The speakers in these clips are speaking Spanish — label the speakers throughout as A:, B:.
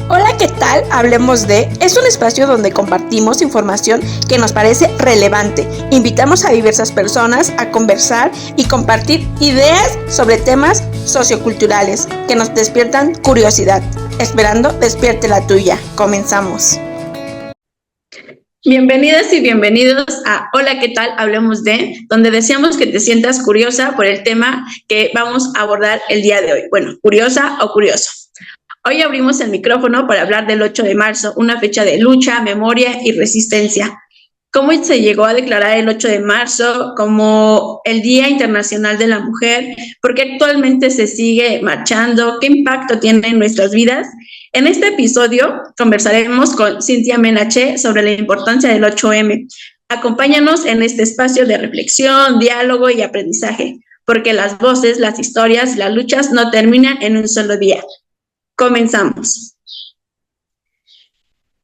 A: Hola, ¿qué tal? Hablemos de... Es un espacio donde compartimos información que nos parece relevante. Invitamos a diversas personas a conversar y compartir ideas sobre temas socioculturales que nos despiertan curiosidad. Esperando despierte la tuya. Comenzamos.
B: Bienvenidas y bienvenidos a Hola, ¿qué tal? Hablemos de, donde deseamos que te sientas curiosa por el tema que vamos a abordar el día de hoy. Bueno, curiosa o curioso. Hoy abrimos el micrófono para hablar del 8 de marzo, una fecha de lucha, memoria y resistencia. ¿Cómo se llegó a declarar el 8 de marzo como el Día Internacional de la Mujer? ¿Por qué actualmente se sigue marchando? ¿Qué impacto tiene en nuestras vidas? En este episodio conversaremos con Cintia Menaché sobre la importancia del 8M. Acompáñanos en este espacio de reflexión, diálogo y aprendizaje, porque las voces, las historias, las luchas no terminan en un solo día. Comenzamos.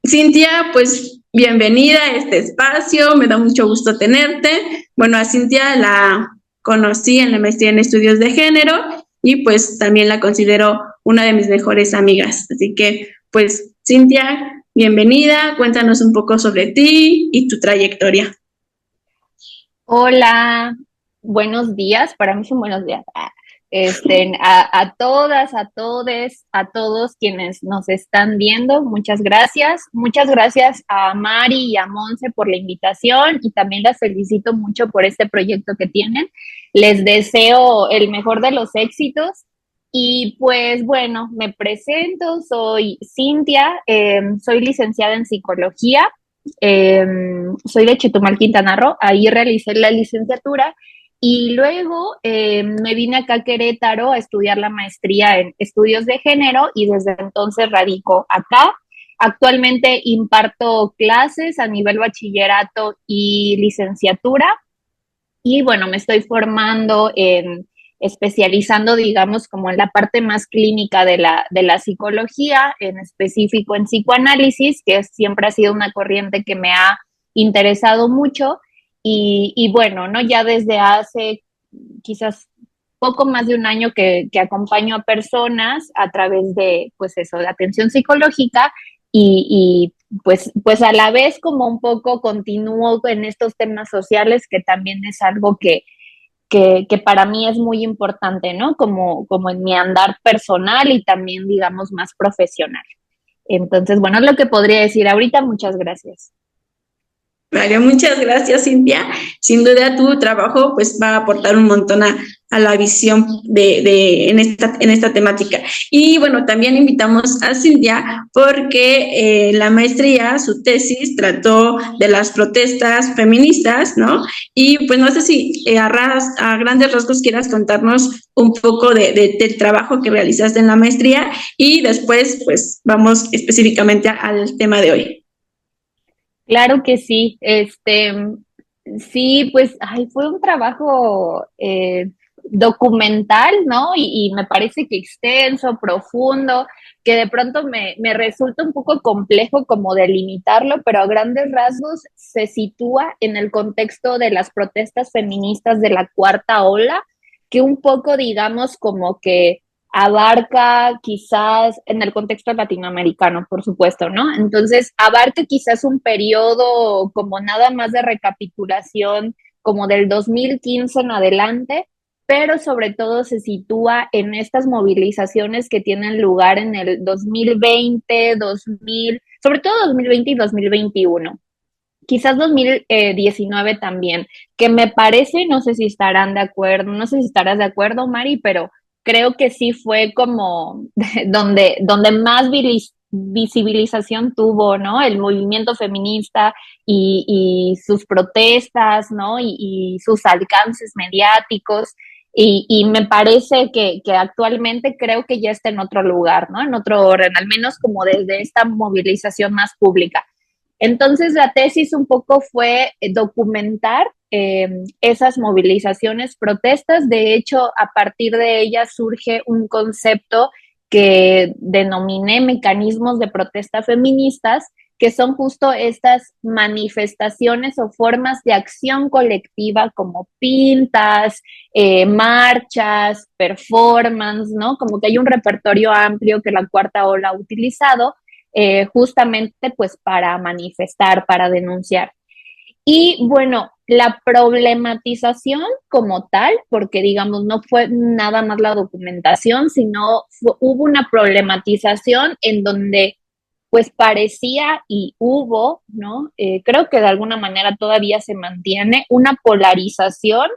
B: Cintia, pues bienvenida a este espacio, me da mucho gusto tenerte. Bueno, a Cintia la conocí en la maestría en estudios de género y pues también la considero una de mis mejores amigas. Así que, pues, Cintia, bienvenida, cuéntanos un poco sobre ti y tu trayectoria.
C: Hola, buenos días, para mí son buenos días. A todas, a todes, a todos quienes nos están viendo, muchas gracias. Muchas gracias a Mari y a Monse por la invitación y también las felicito mucho por este proyecto que tienen. Les deseo el mejor de los éxitos. Y pues bueno, me presento, soy Cintia, soy licenciada en psicología. Soy de Chetumal, Quintana Roo, ahí realicé la licenciatura y luego me vine acá a Querétaro a estudiar la maestría en estudios de género y desde entonces radico acá. Actualmente imparto clases a nivel bachillerato y licenciatura y bueno, me estoy formando especializando, digamos, como en la parte más clínica de la psicología, en específico en psicoanálisis, que siempre ha sido una corriente que me ha interesado mucho. Y bueno, ¿no? Ya desde hace quizás poco más de un año que acompaño a personas a través de, pues eso, de atención psicológica pues a la vez como un poco continúo en estos temas sociales, que también es algo que para mí es muy importante, ¿no? Como en mi andar personal y también, digamos, más profesional. Entonces, bueno, es lo que podría decir ahorita. Muchas gracias.
B: Vale, muchas gracias, Cintia. Sin duda tu trabajo pues va a aportar un montón a la visión en esta temática. Y bueno, también invitamos a Cintia porque la maestría, su tesis, trató de las protestas feministas, ¿no? Y pues no sé si a grandes rasgos quieras contarnos un poco del trabajo que realizaste en la maestría y después pues vamos específicamente al tema de hoy.
C: Claro que sí. Sí, pues, fue un trabajo documental, ¿no? Y me parece que extenso, profundo, que de pronto me resulta un poco complejo como delimitarlo, pero a grandes rasgos se sitúa en el contexto de las protestas feministas de la cuarta ola, que un poco, digamos, como que abarca quizás en el contexto latinoamericano, por supuesto, ¿no? Entonces, abarca quizás un periodo como nada más de recapitulación, como del 2015 en adelante, pero sobre todo se sitúa en estas movilizaciones que tienen lugar en el 2020, 2000, sobre todo 2020 y 2021. Quizás 2019 también, que me parece, no sé si estarán de acuerdo, no sé si estarás de acuerdo, Mari, pero creo que sí fue como donde más visibilización tuvo, ¿no? El movimiento feminista y sus protestas, ¿no? Y sus alcances mediáticos. Y me parece que actualmente creo que ya está en otro lugar, ¿no? En otro orden, al menos como desde esta movilización más pública. Entonces la tesis un poco fue documentar esas movilizaciones, protestas. De hecho, a partir de ellas surge un concepto que denominé mecanismos de protesta feministas, que son justo estas manifestaciones o formas de acción colectiva como pintas, marchas, performance, ¿no? Como que hay un repertorio amplio que la cuarta ola ha utilizado justamente pues para manifestar, para denunciar. Y bueno, la problematización como tal, porque digamos no fue nada más la documentación, sino hubo una problematización en donde pues parecía y hubo, ¿no? Creo que de alguna manera todavía se mantiene una polarización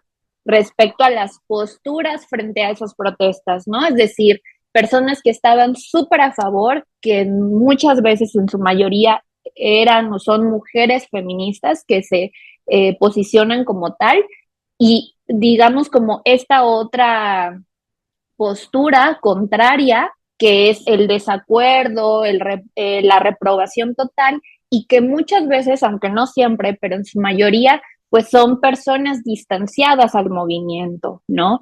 C: respecto a las posturas frente a esas protestas, ¿no? Es decir, personas que estaban súper a favor, que muchas veces en su mayoría eran o son mujeres feministas que se posicionan como tal, y digamos como esta otra postura contraria, que es el desacuerdo, la reprobación total, y que muchas veces, aunque no siempre, pero en su mayoría, pues son personas distanciadas al movimiento, ¿no?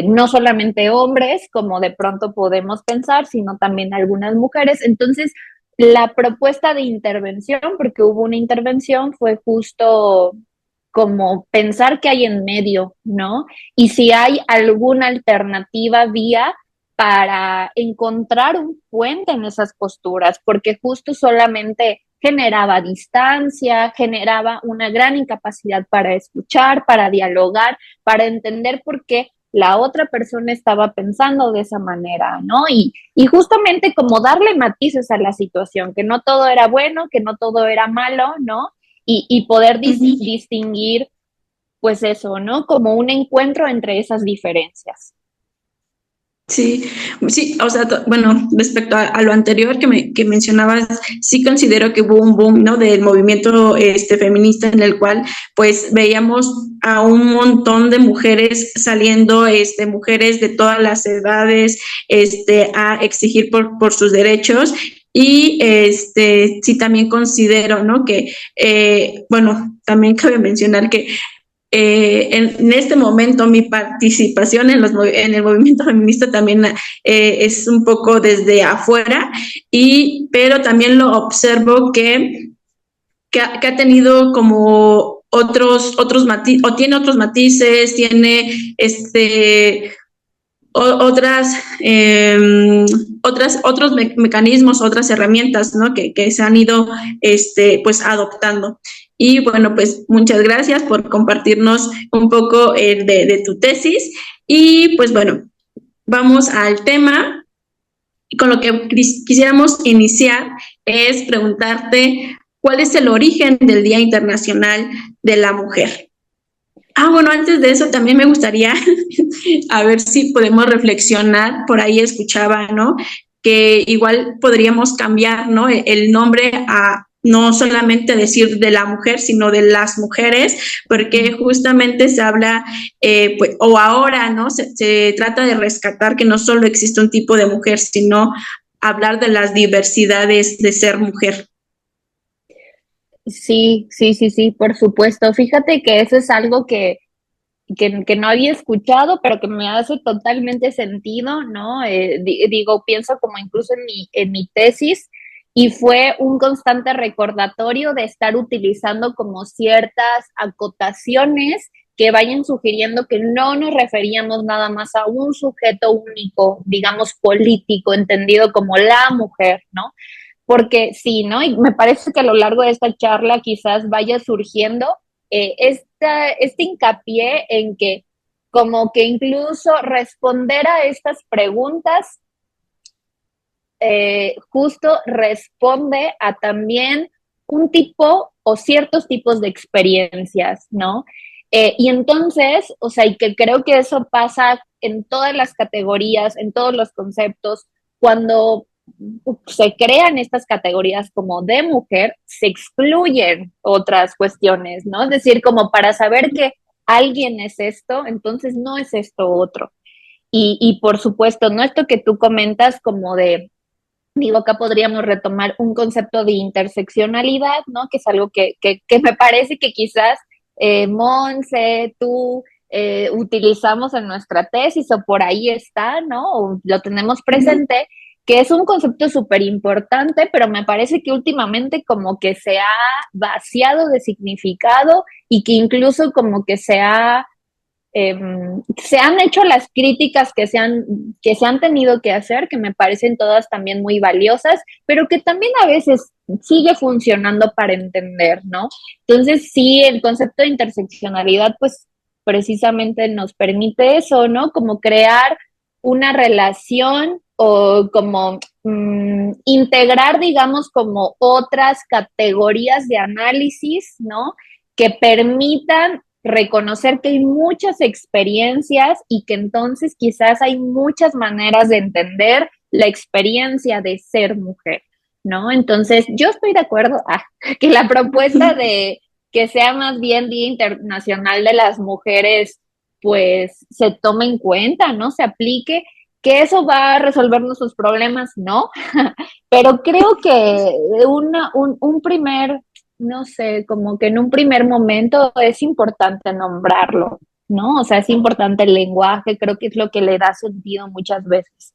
C: No solamente hombres, como de pronto podemos pensar, sino también algunas mujeres. Entonces, la propuesta de intervención, porque hubo una intervención, fue justo como pensar qué hay en medio, ¿no? Y si hay alguna alternativa vía para encontrar un puente en esas posturas, porque justo solamente generaba distancia, generaba una gran incapacidad para escuchar, para dialogar, para entender por qué la otra persona estaba pensando de esa manera, ¿no? Y justamente como darle matices a la situación, que no todo era bueno, que no todo era malo, ¿no? Y poder distinguir, pues eso, ¿no? Como un encuentro entre esas diferencias.
B: Sí, sí, o sea, bueno, respecto a lo anterior que mencionabas, sí considero que hubo un boom, ¿no? Del movimiento feminista en el cual, pues, veíamos a un montón de mujeres saliendo, mujeres de todas las edades, a exigir por sus derechos. Y sí también considero, ¿no? Que, bueno, también cabe mencionar que en este momento mi participación en el movimiento feminista también es un poco desde afuera, pero también lo observo que ha tenido como otros matices, o tiene otros matices, tiene otros mecanismos, otras herramientas, ¿no? Que se han ido pues adoptando. Y bueno, pues muchas gracias por compartirnos un poco de tu tesis. Y pues bueno, vamos al tema. Y con lo que quisiéramos iniciar es preguntarte cuál es el origen del Día Internacional de la Mujer. Bueno, antes de eso también me gustaría a ver si podemos reflexionar, por ahí escuchaba, ¿no? Que igual podríamos cambiar, ¿no? El nombre a no solamente decir de la mujer, sino de las mujeres, porque justamente se habla, pues, o ahora, ¿no? Se trata de rescatar que no solo existe un tipo de mujer, sino hablar de las diversidades de ser mujer.
C: Sí, sí, sí, sí, por supuesto. Fíjate que eso es algo que no había escuchado, pero que me hace totalmente sentido, ¿no? Digo, pienso como incluso en mi tesis, y fue un constante recordatorio de estar utilizando como ciertas acotaciones que vayan sugiriendo que no nos referíamos nada más a un sujeto único, digamos, político, entendido como la mujer, ¿no? Porque sí, ¿no? Y me parece que a lo largo de esta charla quizás vaya surgiendo este hincapié en que como que incluso responder a estas preguntas justo responde a también un tipo o ciertos tipos de experiencias, ¿no? Y entonces, o sea, y que creo que eso pasa en todas las categorías, en todos los conceptos, cuando se crean estas categorías como de mujer, se excluyen otras cuestiones, ¿no? Es decir, como para saber que alguien es esto, entonces no es esto otro. Y por supuesto, ¿no? Esto que tú comentas como de, digo, acá podríamos retomar un concepto de interseccionalidad, ¿no? Que es algo que me parece que quizás Monse, tú utilizamos en nuestra tesis o por ahí está, ¿no? O lo tenemos presente, que es un concepto súper importante, pero me parece que últimamente como que se ha vaciado de significado y que incluso como que se ha se han hecho las críticas que se han tenido que hacer, que me parecen todas también muy valiosas, pero que también a veces sigue funcionando para entender, ¿no? Entonces, sí, el concepto de interseccionalidad, pues precisamente nos permite eso, ¿no? Como crear una relación o como integrar, digamos, como otras categorías de análisis, ¿no? Que permitan reconocer que hay muchas experiencias y que entonces quizás hay muchas maneras de entender la experiencia de ser mujer, ¿no? Entonces, yo estoy de acuerdo que la propuesta de que sea más bien Día Internacional de las Mujeres, pues se tome en cuenta, ¿no? Se aplique, que eso va a resolver nuestros problemas, ¿no? Pero creo que un primer, no sé, como que en un primer momento es importante nombrarlo, ¿no? O sea, es importante el lenguaje, creo que es lo que le da sentido muchas veces.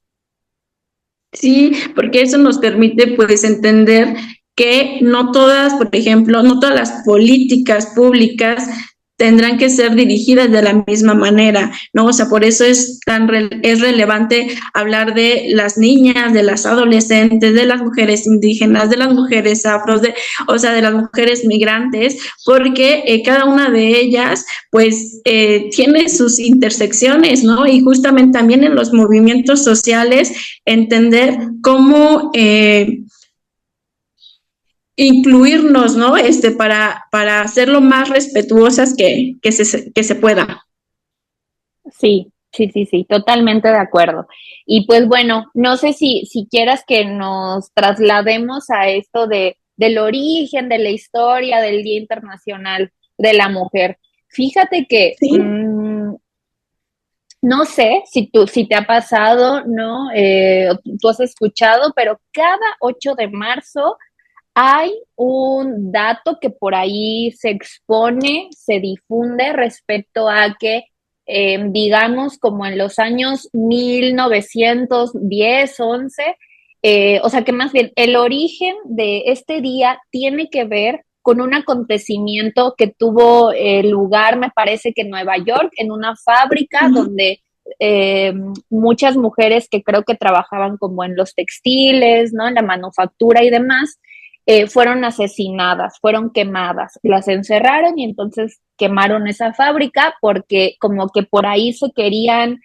B: Sí, porque eso nos permite pues entender que no todas, por ejemplo, no todas las políticas públicas tendrán que ser dirigidas de la misma manera, ¿no? O sea, por eso es relevante hablar de las niñas, de las adolescentes, de las mujeres indígenas, de las mujeres afros, o sea, de las mujeres migrantes, porque cada una de ellas pues tiene sus intersecciones, ¿no? Y justamente también en los movimientos sociales entender cómo incluirnos, ¿no? Para hacerlo más respetuosas que se pueda.
C: Sí, sí, sí, sí, totalmente de acuerdo. Y pues bueno, no sé si quieras que nos traslademos a esto del origen, de la historia del Día Internacional de la Mujer. Fíjate que
B: Sí.
C: no sé si te ha pasado, ¿no? O tú has escuchado, pero cada 8 de marzo hay un dato que por ahí se expone, se difunde respecto a que, digamos, como en los años 1910, 11, o sea que más bien el origen de este día tiene que ver con un acontecimiento que tuvo lugar, me parece que en Nueva York, en una fábrica
B: Uh-huh.
C: donde muchas mujeres que creo que trabajaban como en los textiles, ¿no? En la manufactura y demás, fueron asesinadas, fueron quemadas, las encerraron y entonces quemaron esa fábrica porque como que por ahí querían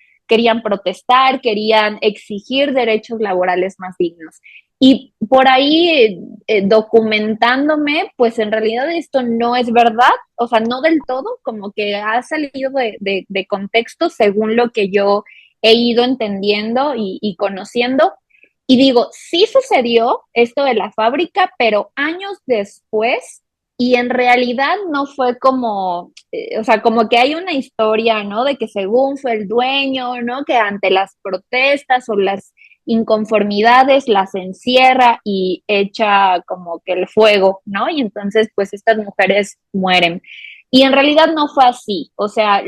C: protestar, querían exigir derechos laborales más dignos. Y por ahí documentándome, pues en realidad esto no es verdad, o sea, no del todo, como que ha salido de contexto según lo que yo he ido entendiendo y conociendo. Y digo, sí sucedió esto de la fábrica, pero años después, y en realidad no fue como, o sea, como que hay una historia, ¿no? De que según fue el dueño, ¿no? Que ante las protestas o las inconformidades las encierra y echa como que el fuego, ¿no? Y entonces, pues estas mujeres mueren. Y en realidad no fue así, o sea,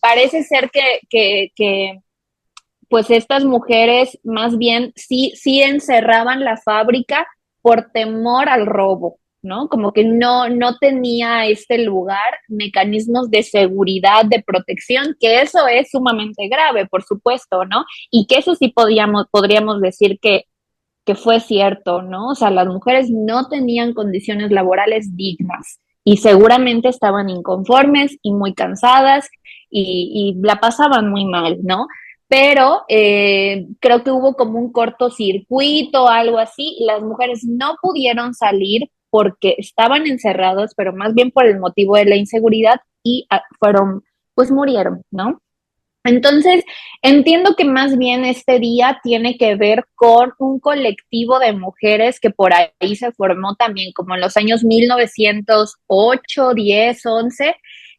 C: parece ser que pues estas mujeres más bien sí encerraban la fábrica por temor al robo, ¿no? Como que no tenía este lugar mecanismos de seguridad, de protección, que eso es sumamente grave, por supuesto, ¿no? Y que eso sí podríamos decir que fue cierto, ¿no? O sea, las mujeres no tenían condiciones laborales dignas y seguramente estaban inconformes y muy cansadas y la pasaban muy mal, ¿no? Pero creo que hubo como un cortocircuito, algo así, y las mujeres no pudieron salir porque estaban encerrados, pero más bien por el motivo de la inseguridad y pues murieron, ¿no? Entonces, entiendo que más bien este día tiene que ver con un colectivo de mujeres que por ahí se formó también como en los años 1908, 10, 11,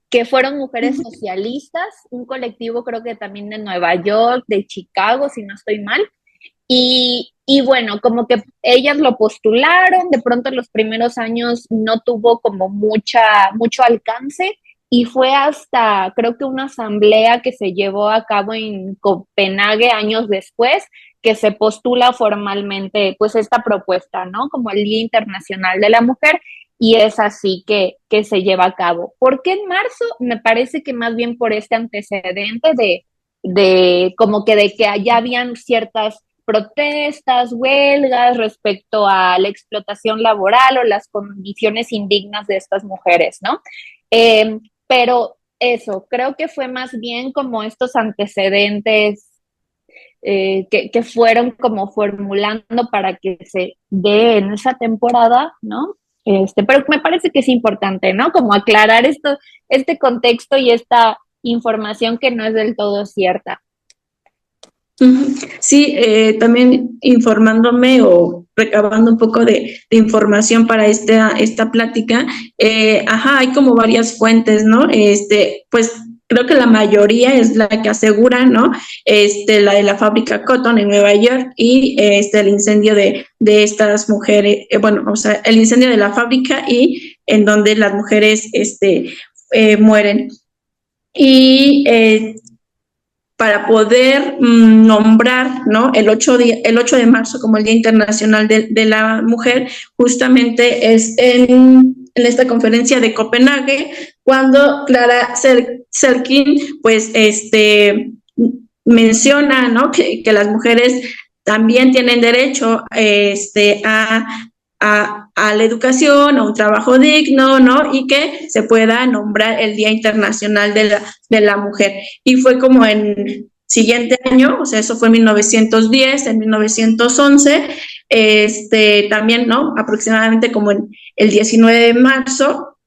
C: que fueron mujeres socialistas, un colectivo creo que también de Nueva York, de Chicago, si no estoy mal, y bueno, como que ellas lo postularon, de pronto en los primeros años no tuvo como mucho alcance y fue hasta, creo que una asamblea que se llevó a cabo en Copenhague años después, que se postula formalmente pues esta propuesta, ¿no? Como el Día Internacional de la Mujer. y es así que se lleva a cabo. ¿Por qué en marzo? Me parece que más bien por este antecedente de como que de que allá habían ciertas protestas, huelgas respecto a la explotación laboral o las condiciones indignas de estas mujeres, ¿no? Pero eso, creo que fue más bien como estos antecedentes que fueron como formulando para que se dé en esa temporada, ¿no? Pero me parece que es importante, ¿no? Como aclarar este contexto y esta información que no es del todo cierta.
B: Sí, también informándome o recabando un poco de información para esta plática, hay como varias fuentes, ¿no? Pues creo que la mayoría es la que asegura, ¿no? La de la fábrica Cotton en Nueva York y el incendio de estas mujeres, o sea, el incendio de la fábrica y en donde las mujeres mueren. Y para poder nombrar, ¿no? el 8 de marzo como el Día Internacional de la Mujer, justamente es en esta conferencia de Copenhague, cuando Clara Zetkin, pues, menciona, ¿no? que las mujeres también tienen derecho a la educación, a un trabajo digno, ¿no? Y que se pueda nombrar el Día Internacional de la Mujer. Y fue como en siguiente año, o sea, eso fue en 1910, en 1911, también, ¿no? Aproximadamente como en el 19 de marzo,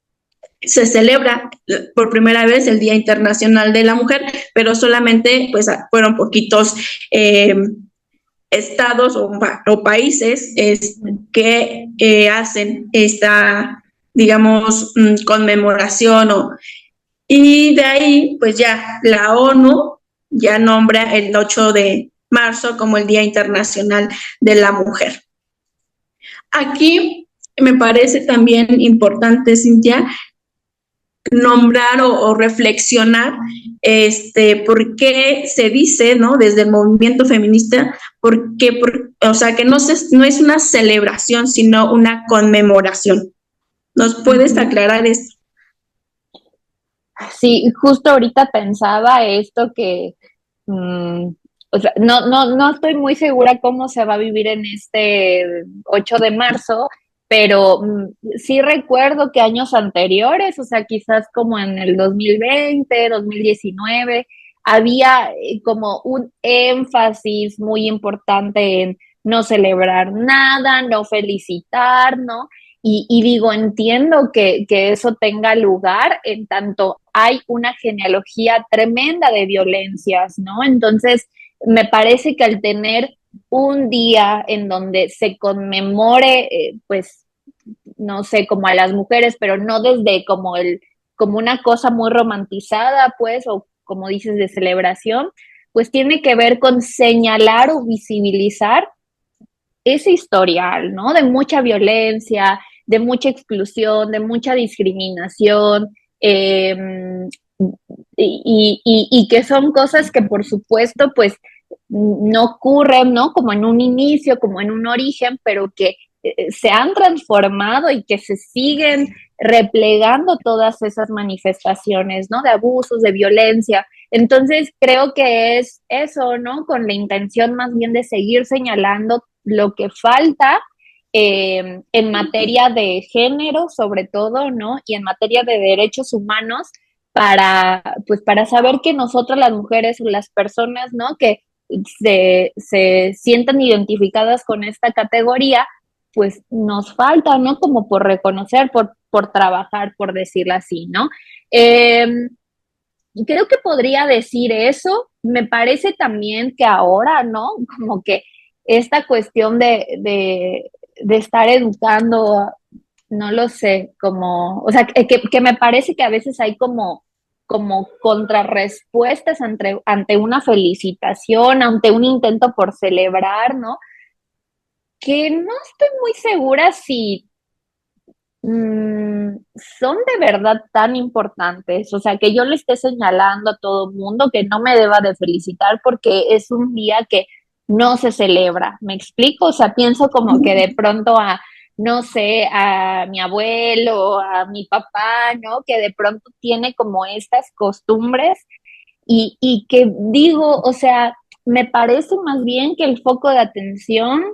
B: se celebra por primera vez el Día Internacional de la Mujer, pero solamente, pues, fueron poquitos estados o países que hacen esta, digamos, conmemoración y de ahí, pues ya la ONU ya nombra el 8 de marzo como el Día Internacional de la Mujer. Aquí me parece también importante, Cintia, nombrar o reflexionar por qué se dice, ¿no? Desde el movimiento feminista, o sea, que no es una celebración, sino una conmemoración. ¿Nos puedes aclarar esto?
C: Sí, justo ahorita pensaba esto que, o sea, no estoy muy segura cómo se va a vivir en este 8 de marzo, pero sí recuerdo que años anteriores, o sea, quizás como en el 2020, 2019, había como un énfasis muy importante en no celebrar nada, no felicitar, ¿no? Y digo, entiendo que eso tenga lugar en tanto hay una genealogía tremenda de violencias, ¿no? Entonces, me parece que al tener un día en donde se conmemore, pues, no sé, como a las mujeres, pero no desde como una cosa muy romantizada, pues, o como dices, de celebración, pues tiene que ver con señalar o visibilizar ese historial, ¿no? De mucha violencia, de mucha exclusión, de mucha discriminación, y que son cosas que por supuesto pues no ocurren, ¿no? Como en un inicio, como en un origen, pero que se han transformado y que se siguen replegando todas esas manifestaciones, ¿no? De abusos, de violencia. Entonces creo que es eso, ¿no? Con la intención más bien de seguir señalando lo que falta en materia de género, sobre todo, ¿no? Y en materia de derechos humanos, pues, para saber que nosotras las mujeres o las personas, ¿no? Que se sientan identificadas con esta categoría, pues nos falta, ¿no? Como por reconocer, por trabajar, por decirlo así, ¿no? Creo que podría decir eso. Me parece también que ahora, ¿no? Como que esta cuestión de estar educando, no lo sé, como, o sea, que me parece que a veces hay como contrarrespuestas ante una felicitación, ante un intento por celebrar, ¿no? Que no estoy muy segura si son de verdad tan importantes, o sea, que yo le esté señalando a todo el mundo que no me deba de felicitar porque es un día que no se celebra, ¿me explico? O sea, pienso como que de pronto no sé, a mi abuelo, a mi papá, ¿no? Que de pronto tiene como estas costumbres y que digo, o sea, me parece más bien que el foco de atención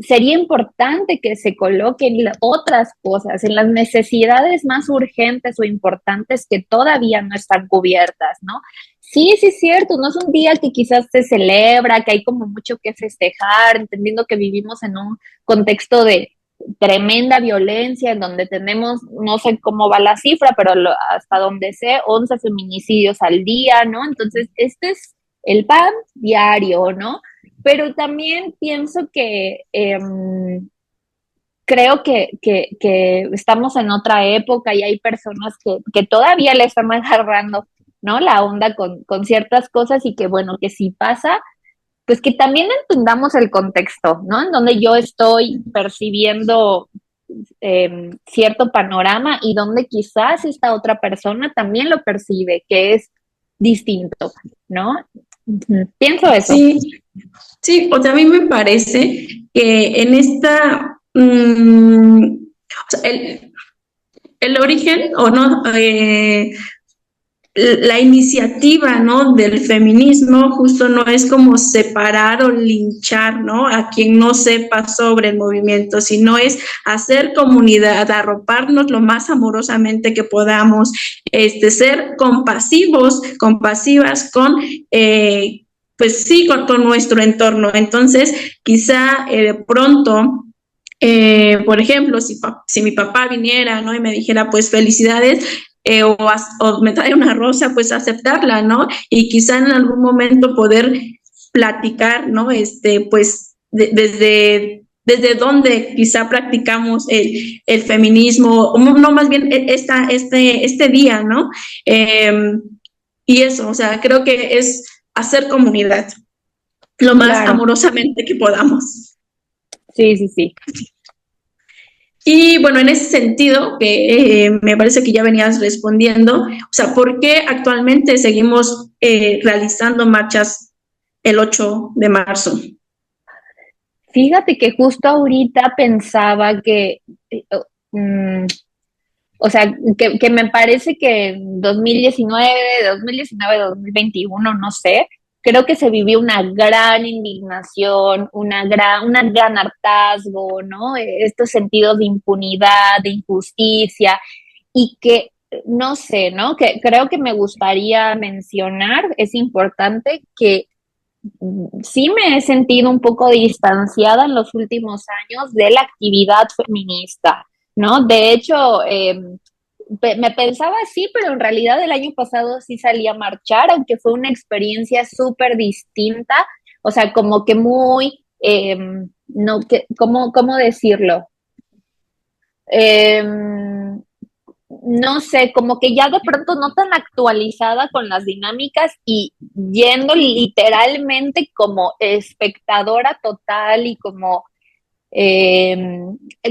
C: sería importante que se coloquen otras cosas, en las necesidades más urgentes o importantes que todavía no están cubiertas, ¿no? Sí, sí es cierto, no es un día que quizás se celebra, que hay como mucho que festejar, entendiendo que vivimos en un contexto de tremenda violencia, en donde tenemos, no sé cómo va la cifra, pero hasta donde sé, 11 feminicidios al día, ¿no? Entonces, este es el pan diario, ¿no? Pero también pienso que creo que estamos en otra época y hay personas que todavía le están agarrando, ¿no? La onda con ciertas cosas y que, bueno, que si pasa, pues que también entendamos el contexto, ¿no? En donde yo estoy percibiendo cierto panorama y donde quizás esta otra persona también lo percibe, que es distinto, ¿no? Pienso eso.
B: Sí, sí, o sea, a mí me parece que en esta, o sea, el origen o no, la iniciativa, ¿no? Del feminismo justo no es como separar o linchar, ¿no? A quien no sepa sobre el movimiento, sino es hacer comunidad, arroparnos lo más amorosamente que podamos, ser compasivos, compasivas con, pues sí, con nuestro entorno. Entonces, quizá pronto, por ejemplo, si mi papá viniera, ¿no? Y me dijera, pues felicidades, o me trae una rosa, pues aceptarla, ¿no? Y quizá en algún momento poder platicar, ¿no? Pues desde dónde quizá practicamos el feminismo, no más bien este día, ¿no? Y eso, o sea, creo que es hacer comunidad lo más
C: Claro,
B: amorosamente que podamos.
C: sí, sí, sí.
B: Y bueno, en ese sentido, que me parece que ya venías respondiendo, o sea, ¿por qué actualmente seguimos realizando marchas el 8 de marzo?
C: Fíjate que justo ahorita pensaba que, eh, mm, o sea, que me parece que en 2019, 2021, no sé, creo que se vivió una gran indignación, una gran hartazgo, ¿no? Estos sentidos de impunidad, de injusticia, y que, no sé, ¿no? Que creo que me gustaría mencionar, es importante que sí me he sentido un poco distanciada en los últimos años de la actividad feminista, ¿no? De hecho, me pensaba así, pero en realidad el año pasado sí salí a marchar, aunque fue una experiencia súper distinta, o sea, como que muy, no, que, ¿cómo decirlo? Eh, no sé, como que ya de pronto no tan actualizada con las dinámicas y yendo literalmente como espectadora total y eh,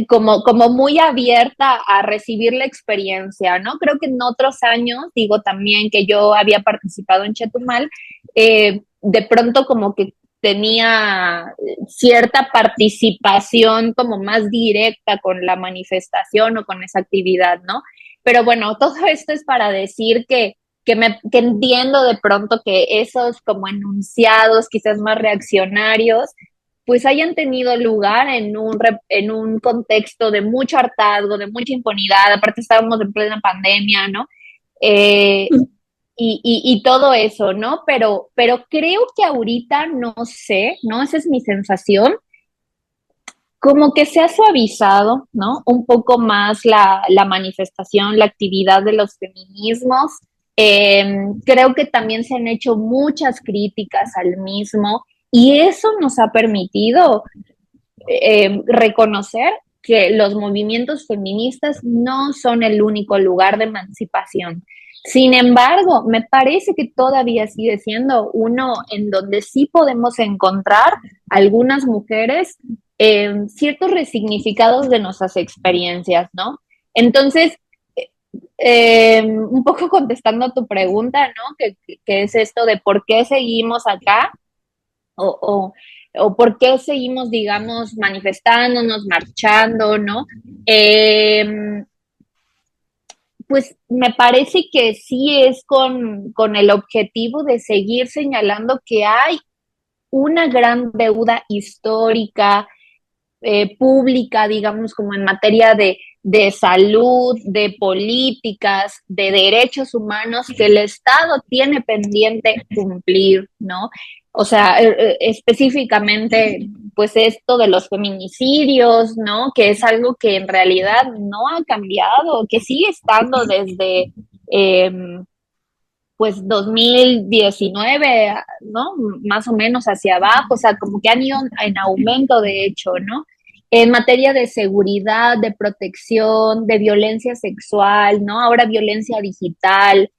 C: como muy abierta a recibir la experiencia, ¿no? Creo que en otros años, digo también que yo había participado en Chetumal, de pronto como que tenía cierta participación como más directa con la manifestación o con esa actividad, ¿no? Pero bueno, todo esto es para decir que entiendo de pronto que esos como enunciados quizás más reaccionarios pues hayan tenido lugar en un contexto de mucho hartazgo, de mucha impunidad, aparte estábamos en plena pandemia, ¿no? Eh, y todo eso, ¿no? Pero creo que ahorita, no sé, ¿no? Esa es mi sensación, como que se ha suavizado, ¿no? Un poco más la manifestación, la actividad de los feminismos. Creo que también se han hecho muchas críticas al mismo y eso nos ha permitido reconocer que los movimientos feministas no son el único lugar de emancipación. Sin embargo, me parece que todavía sigue siendo uno en donde sí podemos encontrar algunas mujeres ciertos resignificados de nuestras experiencias, ¿no? Entonces, un poco contestando a tu pregunta, ¿no? Que es esto de por qué seguimos acá o, o por qué seguimos, digamos, manifestándonos, marchando, ¿no? Pues me parece que sí es con el objetivo de seguir señalando que hay una gran deuda histórica, pública, digamos, como en materia de salud, de políticas, de derechos humanos que el Estado tiene pendiente cumplir, ¿no? O sea, específicamente, pues esto de los feminicidios, ¿no? Que es algo que en realidad no ha cambiado, que sigue estando desde, eh, pues 2019, ¿no? Más o menos hacia abajo, o sea, como que han ido en aumento, de hecho, ¿no? En materia de seguridad, de protección, de violencia sexual, ¿no? Ahora violencia digital,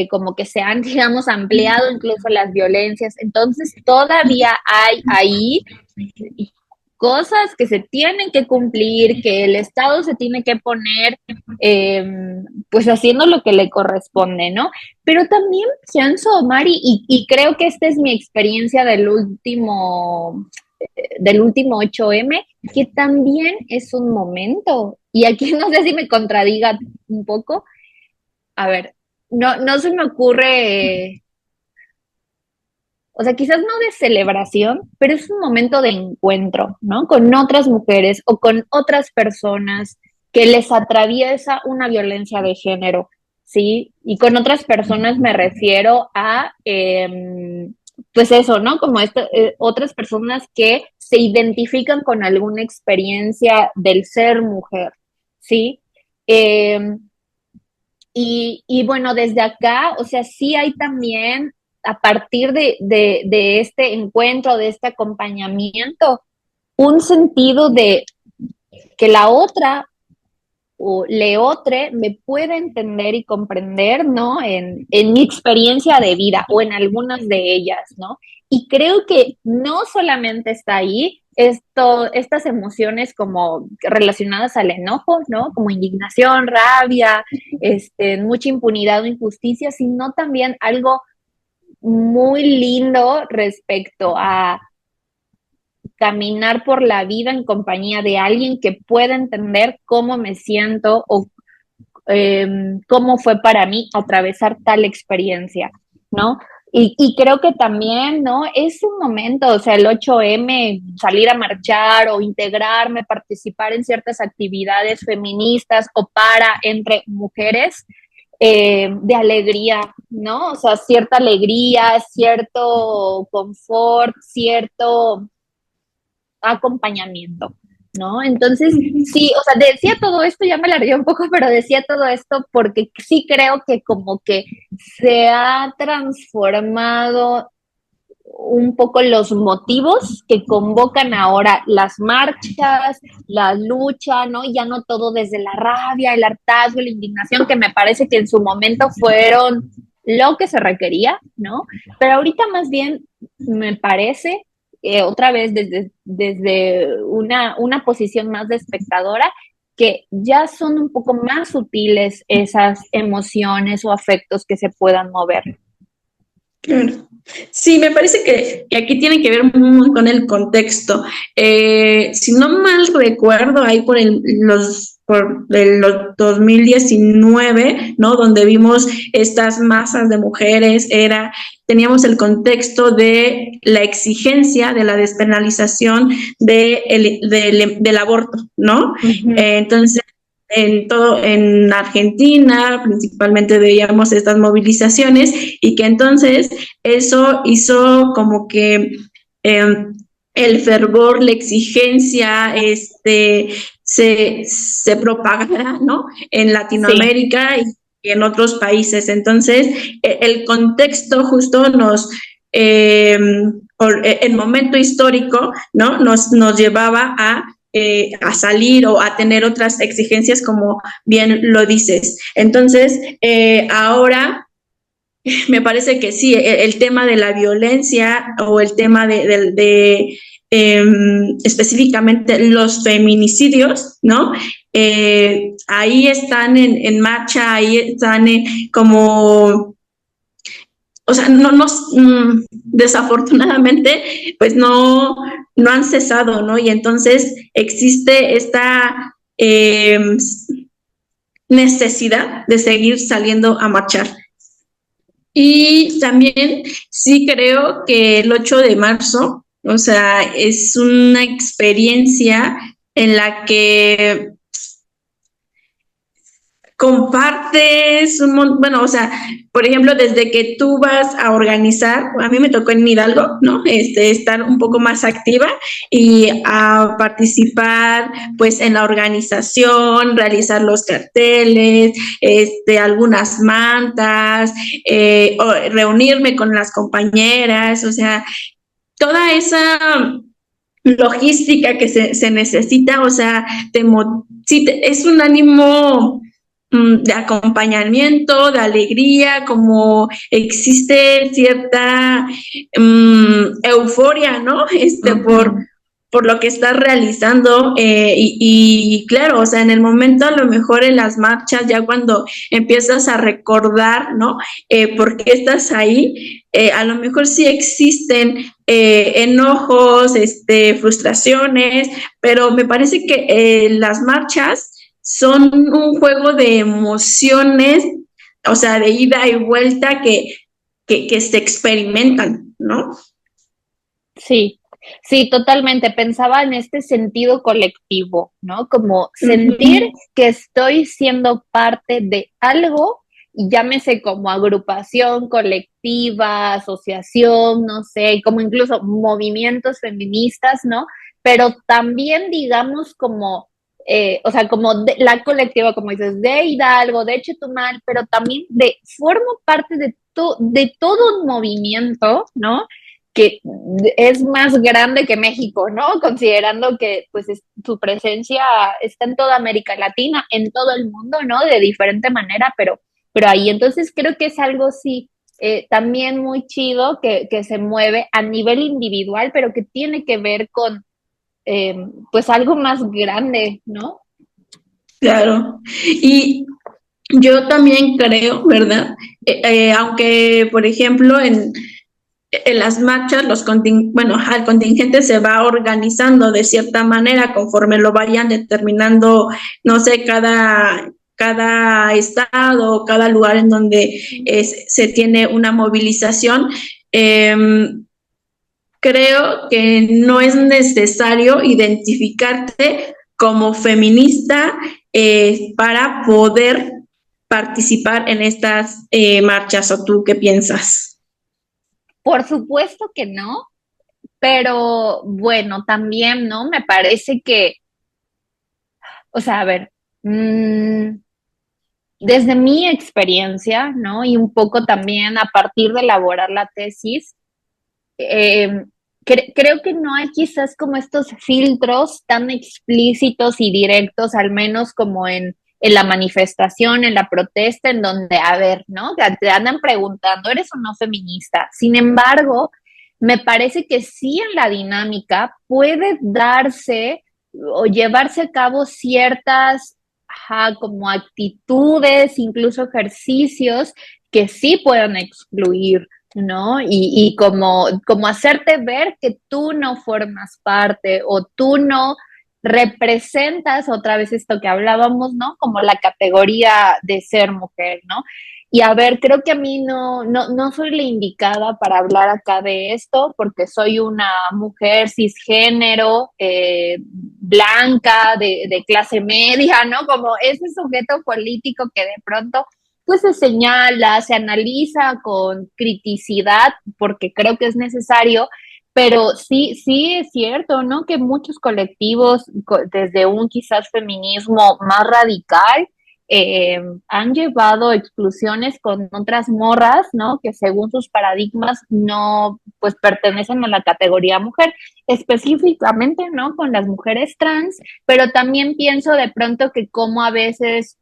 C: como que se han, digamos, ampliado incluso las violencias. Entonces, todavía hay ahí cosas que se tienen que cumplir, que el Estado se tiene que poner, pues haciendo lo que le corresponde, ¿no? Pero también pienso, Mari, y creo que esta es mi experiencia del último 8M, que también es un momento, y aquí no sé si me contradiga un poco, a ver, no se me ocurre, o sea, quizás no de celebración, pero es un momento de encuentro, ¿no? Con otras mujeres o con otras personas que les atraviesa una violencia de género, ¿sí? Y con otras personas me refiero a, pues eso, ¿no? Como otras personas que se identifican con alguna experiencia del ser mujer, ¿sí? Y bueno, desde acá, o sea, sí hay también, a partir de este encuentro, de este acompañamiento, un sentido de que la otra o leotre me pueda entender y comprender, ¿no? En mi experiencia de vida o en algunas de ellas, ¿no? Y creo que no solamente está ahí estas emociones como relacionadas al enojo, ¿no? Como indignación, rabia, mucha impunidad o injusticia, sino también algo muy lindo respecto a caminar por la vida en compañía de alguien que pueda entender cómo me siento o cómo fue para mí atravesar tal experiencia, ¿no? Y creo que también, ¿no? Es un momento, o sea, el 8M, salir a marchar o integrarme, participar en ciertas actividades feministas o entre mujeres, de alegría, ¿no? O sea, cierta alegría, cierto confort, cierto acompañamiento, ¿no? Entonces, sí, o sea, decía todo esto, ya me alargué un poco, pero decía todo esto porque sí creo que como que se ha transformado un poco los motivos que convocan ahora las marchas, la lucha, ¿no? Ya no todo desde la rabia, el hartazgo, la indignación, que me parece que en su momento fueron lo que se requería, ¿no? Pero ahorita más bien me parece, otra vez desde una posición más de espectadora, que ya son un poco más sutiles esas emociones o afectos que se puedan mover.
B: Claro. Sí, me parece que aquí tiene que ver muy con el contexto. Si no mal recuerdo, ahí por el 2019, ¿no? Donde vimos estas masas de mujeres, teníamos el contexto de la exigencia de la despenalización del aborto, ¿no?
C: Uh-huh.
B: Entonces, en Argentina principalmente veíamos estas movilizaciones y que entonces eso hizo como que el fervor, la exigencia, se propagara, ¿no? En Latinoamérica sí. Y en otros países. Entonces, el contexto justo el momento histórico, ¿no? Nos llevaba a salir o a tener otras exigencias, como bien lo dices. Entonces, ahora me parece que sí, el tema de la violencia o el tema de específicamente los feminicidios, ¿no? Ahí están en marcha, ahí están como o sea, desafortunadamente, pues no han cesado, ¿no? Y entonces existe esta necesidad de seguir saliendo a marchar. Y también sí creo que el 8 de marzo, o sea, es una experiencia en la que compartes bueno, o sea, por ejemplo, desde que tú vas a organizar, a mí me tocó en Hidalgo, ¿no? Estar un poco más activa y a participar, pues, en la organización, realizar los carteles, algunas mantas, o reunirme con las compañeras, o sea, toda esa logística que se necesita, o sea, sí, es un ánimo de acompañamiento, de alegría, como existe cierta euforia, ¿no? Por lo que estás realizando y claro, o sea, en el momento a lo mejor en las marchas, ya cuando empiezas a recordar, ¿no? ¿Por qué estás ahí? A lo mejor sí existen enojos, frustraciones, pero me parece que las marchas son un juego de emociones, o sea, de ida y vuelta que se experimentan, ¿no?
C: Sí, sí, totalmente. Pensaba en este sentido colectivo, ¿no? Como sentir que estoy siendo parte de algo, y llámese como agrupación colectiva, asociación, no sé, como incluso movimientos feministas, ¿no? Pero también, digamos, como, o sea, como de, la colectiva, como dices, de Hidalgo, de Chetumal, pero también formo parte de todo un movimiento, ¿no? Que es más grande que México, ¿no? Considerando que pues su presencia está en toda América Latina, en todo el mundo, ¿no? De diferente manera, pero ahí entonces creo que es algo sí también muy chido que se mueve a nivel individual, pero que tiene que ver con pues algo más grande, ¿no?
B: Claro. Y yo también creo, ¿verdad? Aunque, por ejemplo, en las marchas, el contingente se va organizando de cierta manera conforme lo vayan determinando, no sé, cada estado, cada lugar en donde se tiene una movilización. Creo que no es necesario identificarte como feminista para poder participar en estas marchas, ¿o tú qué piensas?
C: Por supuesto que no, pero bueno, también, ¿no? Me parece que, o sea, a ver, desde mi experiencia, ¿no? Y un poco también a partir de elaborar la tesis, eh, creo que no hay quizás como estos filtros tan explícitos y directos, al menos como en la manifestación, en la protesta, en donde, a ver, ¿no? Te andan preguntando, ¿eres o no feminista? Sin embargo, me parece que sí en la dinámica puede darse o llevarse a cabo ciertas como actitudes, incluso ejercicios que sí puedan excluir, ¿no? Y como hacerte ver que tú no formas parte o tú no representas otra vez esto que hablábamos, ¿no? Como la categoría de ser mujer, ¿no? Y a ver, creo que a mí no soy la indicada para hablar acá de esto, porque soy una mujer cisgénero, blanca, de clase media, ¿no? Como ese sujeto político que de pronto pues se señala, se analiza con criticidad, porque creo que es necesario, pero sí es cierto, ¿no? Que muchos colectivos, desde un quizás feminismo más radical, han llevado exclusiones con otras morras, ¿no? Que según sus paradigmas no, pues pertenecen a la categoría mujer, específicamente, ¿no? Con las mujeres trans, pero también pienso de pronto que como a veces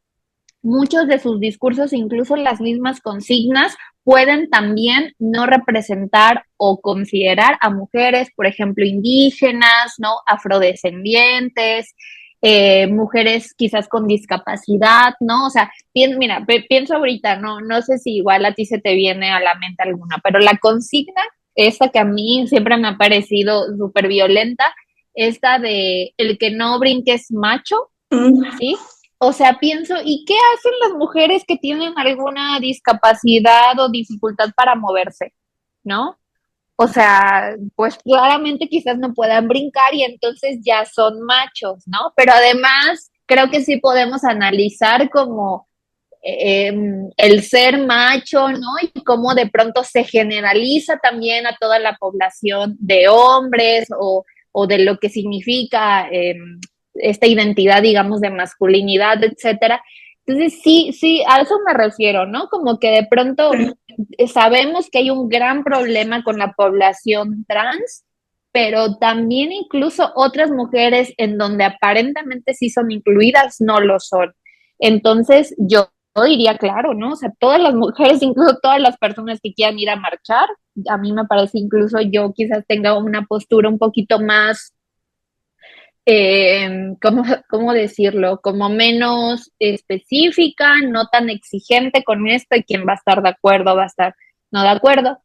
C: muchos de sus discursos, incluso las mismas consignas, pueden también no representar o considerar a mujeres, por ejemplo, indígenas, ¿no? Afrodescendientes, mujeres quizás con discapacidad, ¿no? O sea, mira, pienso ahorita, no sé si igual a ti se te viene a la mente alguna, pero la consigna, esta que a mí siempre me ha parecido súper violenta, esta de el que no brinque es macho, ¿sí? O sea, pienso, ¿y qué hacen las mujeres que tienen alguna discapacidad o dificultad para moverse? ¿No? O sea, pues claramente quizás no puedan brincar y entonces ya son machos, ¿no? Pero además creo que sí podemos analizar como el ser macho, ¿no? Y cómo de pronto se generaliza también a toda la población de hombres o de lo que significa esta identidad, digamos, de masculinidad, etcétera. Entonces, sí, a eso me refiero, ¿no? Como que de pronto sabemos que hay un gran problema con la población trans, pero también incluso otras mujeres en donde aparentemente sí son incluidas, no lo son. Entonces, yo diría, claro, ¿no? O sea, todas las mujeres, incluso todas las personas que quieran ir a marchar, a mí me parece incluso yo quizás tenga una postura un poquito más ¿cómo decirlo? Como menos específica, no tan exigente con esto y quien va a estar de acuerdo va a estar no de acuerdo.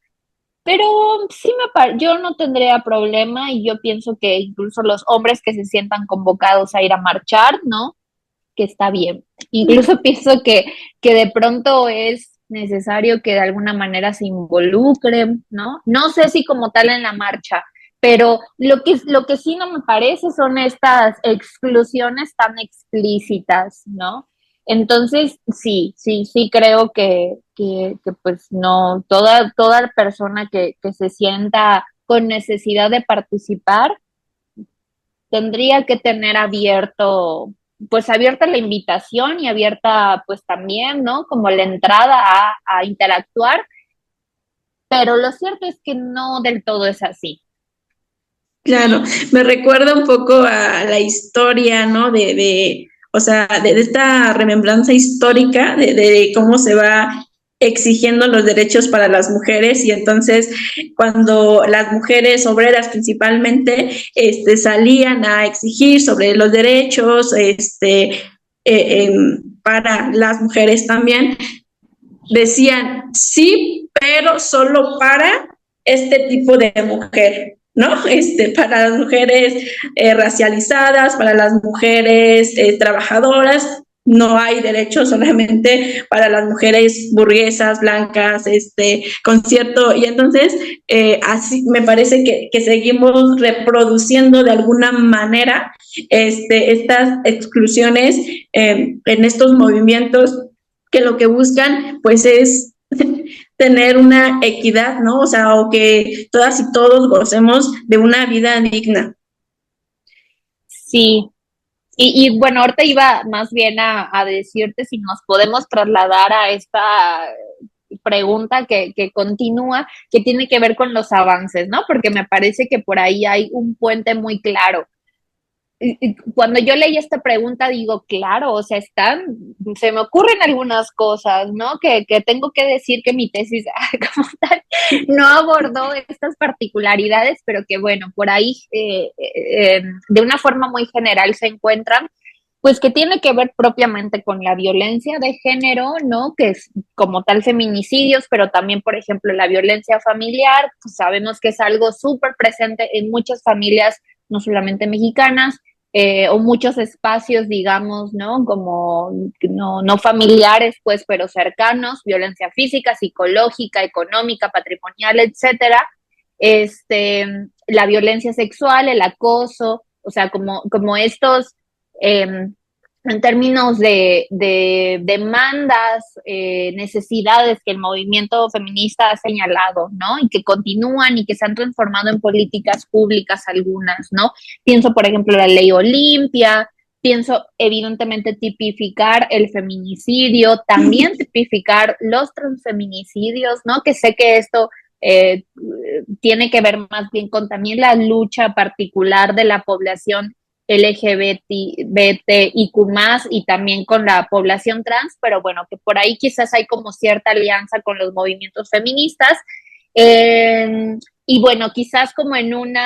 C: Pero sí yo no tendría problema y yo pienso que incluso los hombres que se sientan convocados a ir a marchar, ¿no? Que está bien. Incluso pienso que de pronto es necesario que de alguna manera se involucren, ¿no? No sé si como tal en la marcha, pero lo que sí no me parece son estas exclusiones tan explícitas, ¿no? Entonces, sí creo que pues no, toda persona que se sienta con necesidad de participar tendría que tener pues abierta la invitación y abierta pues también, ¿no? Como la entrada a interactuar, pero lo cierto es que no del todo es así.
B: Claro, me recuerda un poco a la historia, ¿no? O sea, de esta remembranza histórica de cómo se va exigiendo los derechos para las mujeres y entonces cuando las mujeres obreras principalmente salían a exigir sobre los derechos para las mujeres también, decían sí, pero solo para este tipo de mujer, ¿no? Para las mujeres racializadas, para las mujeres trabajadoras, no hay derechos solamente para las mujeres burguesas, blancas, con cierto, y entonces así me parece que seguimos reproduciendo de alguna manera estas exclusiones en estos movimientos que lo que buscan pues es tener una equidad, ¿no? O sea, o que todas y todos gocemos de una vida digna.
C: Sí, y bueno, ahorita iba más bien a decirte si nos podemos trasladar a esta pregunta que continúa, que tiene que ver con los avances, ¿no? Porque me parece que por ahí hay un puente muy claro. Cuando yo leí esta pregunta, digo, claro, o sea, se me ocurren algunas cosas, ¿no? Que tengo que decir que mi tesis como tal no abordó estas particularidades, pero que bueno, por ahí de una forma muy general se encuentran, pues que tiene que ver propiamente con la violencia de género, ¿no? Que es como tal feminicidios, pero también, por ejemplo, la violencia familiar, pues sabemos que es algo súper presente en muchas familias, no solamente mexicanas, o muchos espacios, digamos, ¿no? Como no familiares, pues, pero cercanos, violencia física, psicológica, económica, patrimonial, etcétera. La violencia sexual, el acoso, o sea, como estos, en términos de demandas, necesidades que el movimiento feminista ha señalado, ¿no? Y que continúan y que se han transformado en políticas públicas algunas, ¿no? Pienso, por ejemplo, la ley Olimpia, pienso evidentemente tipificar el feminicidio, también tipificar los transfeminicidios, ¿no? Que sé que esto tiene que ver más bien con también la lucha particular de la población LGBTIQ+, y también con la población trans, pero bueno, que por ahí quizás hay como cierta alianza con los movimientos feministas. y bueno, quizás como en un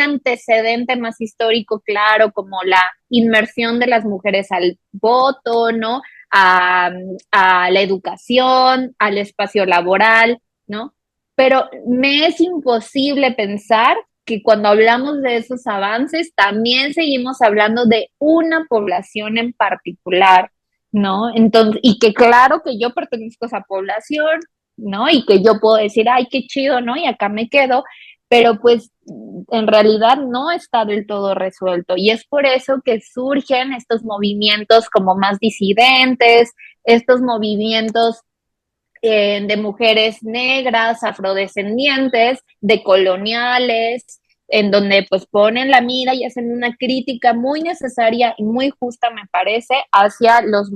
C: antecedente más histórico, claro, como la inmersión de las mujeres al voto, ¿no? A la educación, al espacio laboral, ¿no? Pero me es imposible pensar que cuando hablamos de esos avances, también seguimos hablando de una población en particular, ¿no? Entonces, y que claro que yo pertenezco a esa población, ¿no? Y que yo puedo decir, ay, qué chido, ¿no? Y acá me quedo, pero pues en realidad no está del todo resuelto. Y es por eso que surgen estos movimientos como más disidentes, estos movimientos de mujeres negras, afrodescendientes, de coloniales, en donde pues ponen la mira y hacen una crítica muy necesaria y muy justa, me parece, hacia los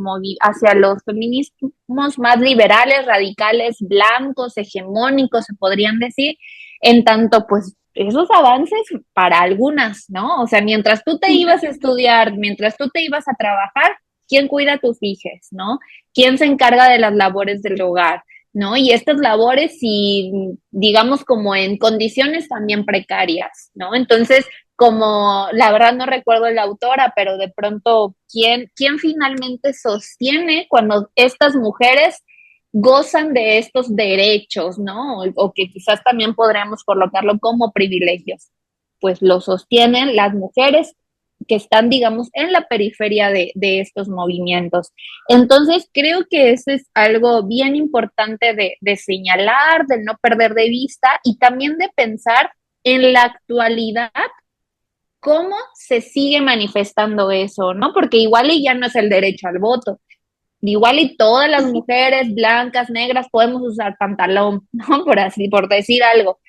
C: feminismos más liberales, radicales, blancos, hegemónicos, se podrían decir, en tanto pues esos avances para algunas, ¿no? O sea, mientras tú te ibas a estudiar, mientras tú te ibas a trabajar, ¿quién cuida a tus hijos, no? ¿Quién se encarga de las labores del hogar? ¿No? Y estas labores, y digamos, como en condiciones también precarias, ¿no? Entonces, como la verdad no recuerdo la autora, pero de pronto, ¿quién finalmente sostiene cuando estas mujeres gozan de estos derechos, ¿no? O que quizás también podríamos colocarlo como privilegios? Pues lo sostienen las mujeres que están, digamos, en la periferia de estos movimientos. Entonces, creo que eso es algo bien importante de señalar, de no perder de vista y también de pensar en la actualidad cómo se sigue manifestando eso, ¿no? Porque igual y ya no es el derecho al voto. Igual y todas las mujeres blancas, negras, podemos usar pantalón, ¿no? Por decir algo,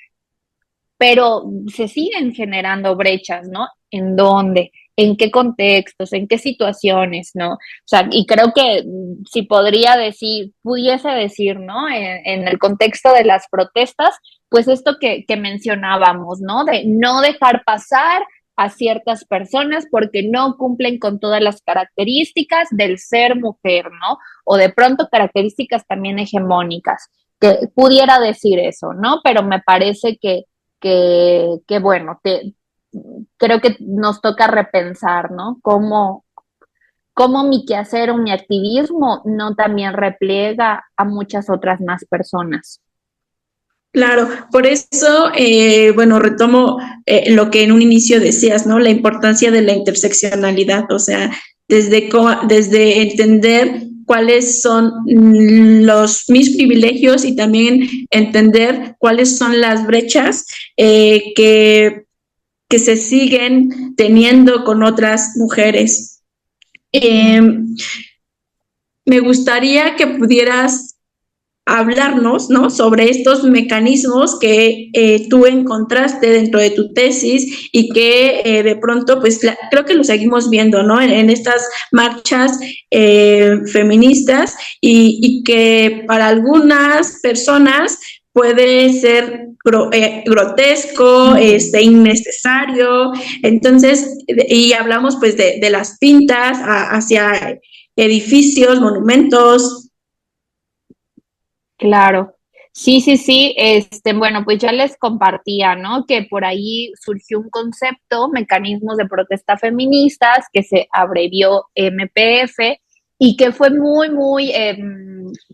C: pero se siguen generando brechas, ¿no? ¿En dónde? ¿En qué contextos? ¿En qué situaciones? ¿No? O sea, y creo que si pudiese decir, ¿no? En el contexto de las protestas, pues esto que mencionábamos, ¿no? De no dejar pasar a ciertas personas porque no cumplen con todas las características del ser mujer, ¿no? O de pronto características también hegemónicas, que pudiera decir eso, ¿no? Pero me parece que bueno, creo que nos toca repensar, ¿no? Cómo mi quehacer o mi activismo no también repliega a muchas otras más personas.
B: Claro, por eso, bueno, retomo lo que en un inicio decías, ¿no? La importancia de la interseccionalidad, o sea, desde entender cuáles son mis privilegios y también entender cuáles son las brechas que se siguen teniendo con otras mujeres. Me gustaría que pudieras hablarnos, ¿no? Sobre estos mecanismos que tú encontraste dentro de tu tesis y que de pronto, pues creo que lo seguimos viendo, ¿no? En estas marchas feministas y que para algunas personas puede ser grotesco, innecesario. Entonces, y hablamos pues de las pintas hacia edificios, monumentos.
C: Claro. Sí, sí, sí. Bueno, pues ya les compartía, ¿no? Que por ahí surgió un concepto, mecanismos de protesta feministas, que se abrevió MPF y que fue muy, muy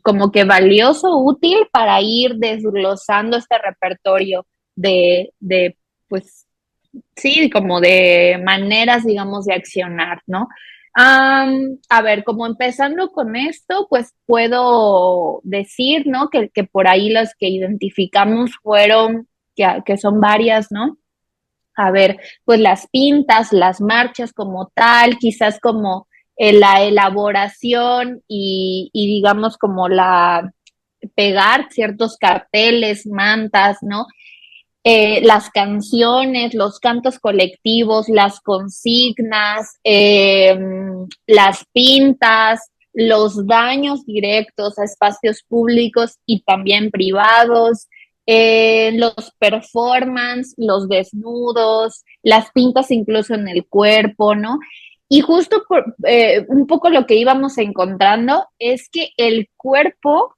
C: como que valioso, útil para ir desglosando este repertorio pues, sí, como de maneras, digamos, de accionar, ¿no? A ver, como empezando con esto, pues puedo decir, ¿no? Que por ahí las que identificamos fueron, que son varias, ¿no? A ver, pues las pintas, las marchas como tal, quizás como la elaboración y digamos como la pegar ciertos carteles, mantas, ¿no? Las canciones, los cantos colectivos, las consignas, las pintas, los daños directos a espacios públicos y también privados, los performance, los desnudos, las pintas incluso en el cuerpo, ¿no? Y justo un poco lo que íbamos encontrando es que el cuerpo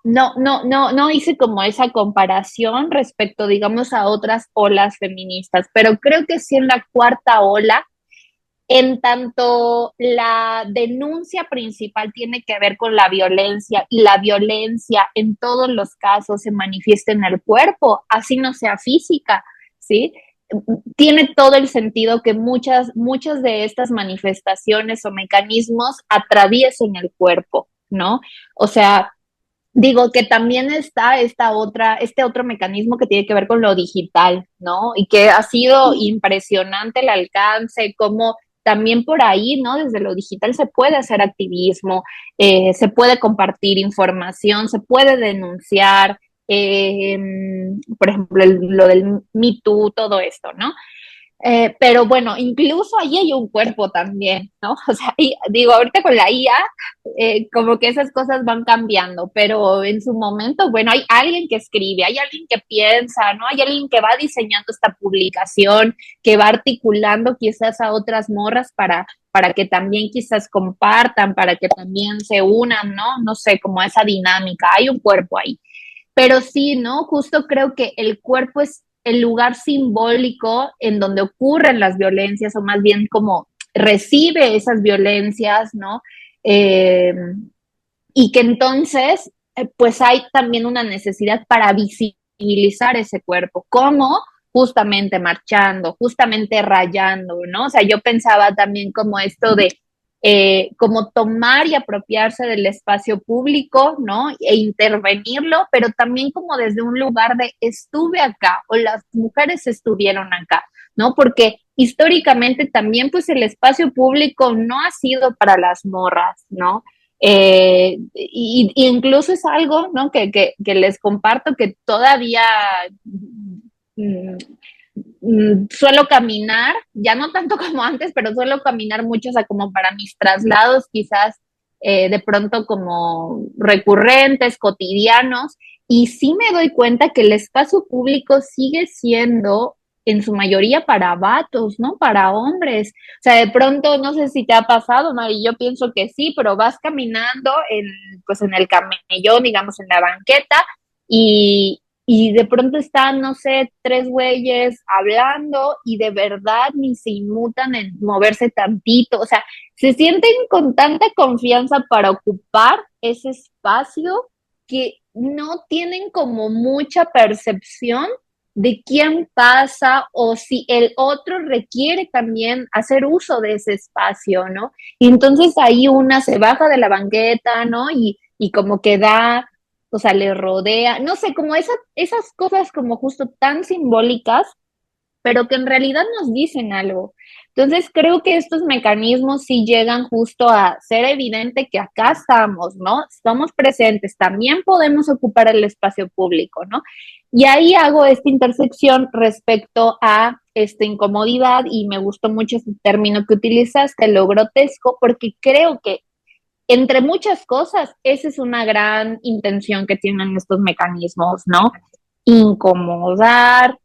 C: no hice como esa comparación respecto, digamos, a otras olas feministas, pero creo que sí en la cuarta ola, en tanto la denuncia principal tiene que ver con la violencia y la violencia en todos los casos se manifiesta en el cuerpo, así no sea física, ¿sí? Tiene todo el sentido que muchas de estas manifestaciones o mecanismos atraviesen el cuerpo, ¿no? O sea, digo que también está este otro mecanismo que tiene que ver con lo digital, ¿no? Y que ha sido impresionante el alcance, como también por ahí, ¿no? Desde lo digital se puede hacer activismo, se puede compartir información, se puede denunciar, eh, por ejemplo, lo del Me Too, todo esto, ¿no? Pero bueno, incluso ahí hay un cuerpo también, ¿no? O sea, digo, ahorita con la IA, como que esas cosas van cambiando, pero en su momento, bueno, hay alguien que escribe, hay alguien que piensa, ¿no? Hay alguien que va diseñando esta publicación, que va articulando quizás a otras morras para que también quizás compartan, para que también se unan, ¿no? No sé, como esa dinámica, hay un cuerpo ahí. Pero sí, ¿no? Justo creo que el cuerpo es el lugar simbólico en donde ocurren las violencias, o más bien como recibe esas violencias, ¿no? Eh, y que entonces, pues hay también una necesidad para visibilizar ese cuerpo, como justamente marchando, justamente rayando, ¿no? O sea, yo pensaba también como esto de como tomar y apropiarse del espacio público, ¿no? E intervenirlo, pero también como desde un lugar de estuve acá o las mujeres estuvieron acá, ¿no? Porque históricamente también pues el espacio público no ha sido para las morras, ¿no? Y incluso es algo, ¿no? Que les comparto que todavía mm, suelo caminar, ya no tanto como antes, pero suelo caminar mucho, o sea, como para mis traslados, quizás de pronto como recurrentes, cotidianos, y sí me doy cuenta que el espacio público sigue siendo en su mayoría para vatos, ¿no? Para hombres. O sea, de pronto, no sé si te ha pasado, ¿no? Y yo pienso que sí, pero vas caminando pues en el camellón, digamos, en la banqueta, y de pronto están, no sé, tres güeyes hablando y de verdad ni se inmutan en moverse tantito, o sea, se sienten con tanta confianza para ocupar ese espacio que no tienen como mucha percepción de quién pasa o si el otro requiere también hacer uso de ese espacio, ¿no? Y entonces ahí una se baja de la banqueta, ¿no? Y como que da, o sea, le rodea, no sé, como esas cosas como justo tan simbólicas, pero que en realidad nos dicen algo. Entonces creo que estos mecanismos sí llegan justo a ser evidente que acá estamos, ¿no? Estamos presentes, también podemos ocupar el espacio público, ¿no? Y ahí hago esta intersección respecto a esta incomodidad y me gustó mucho ese término que utilizaste, lo grotesco, porque creo que entre muchas cosas, esa es una gran intención que tienen estos mecanismos, ¿no? Incomodar,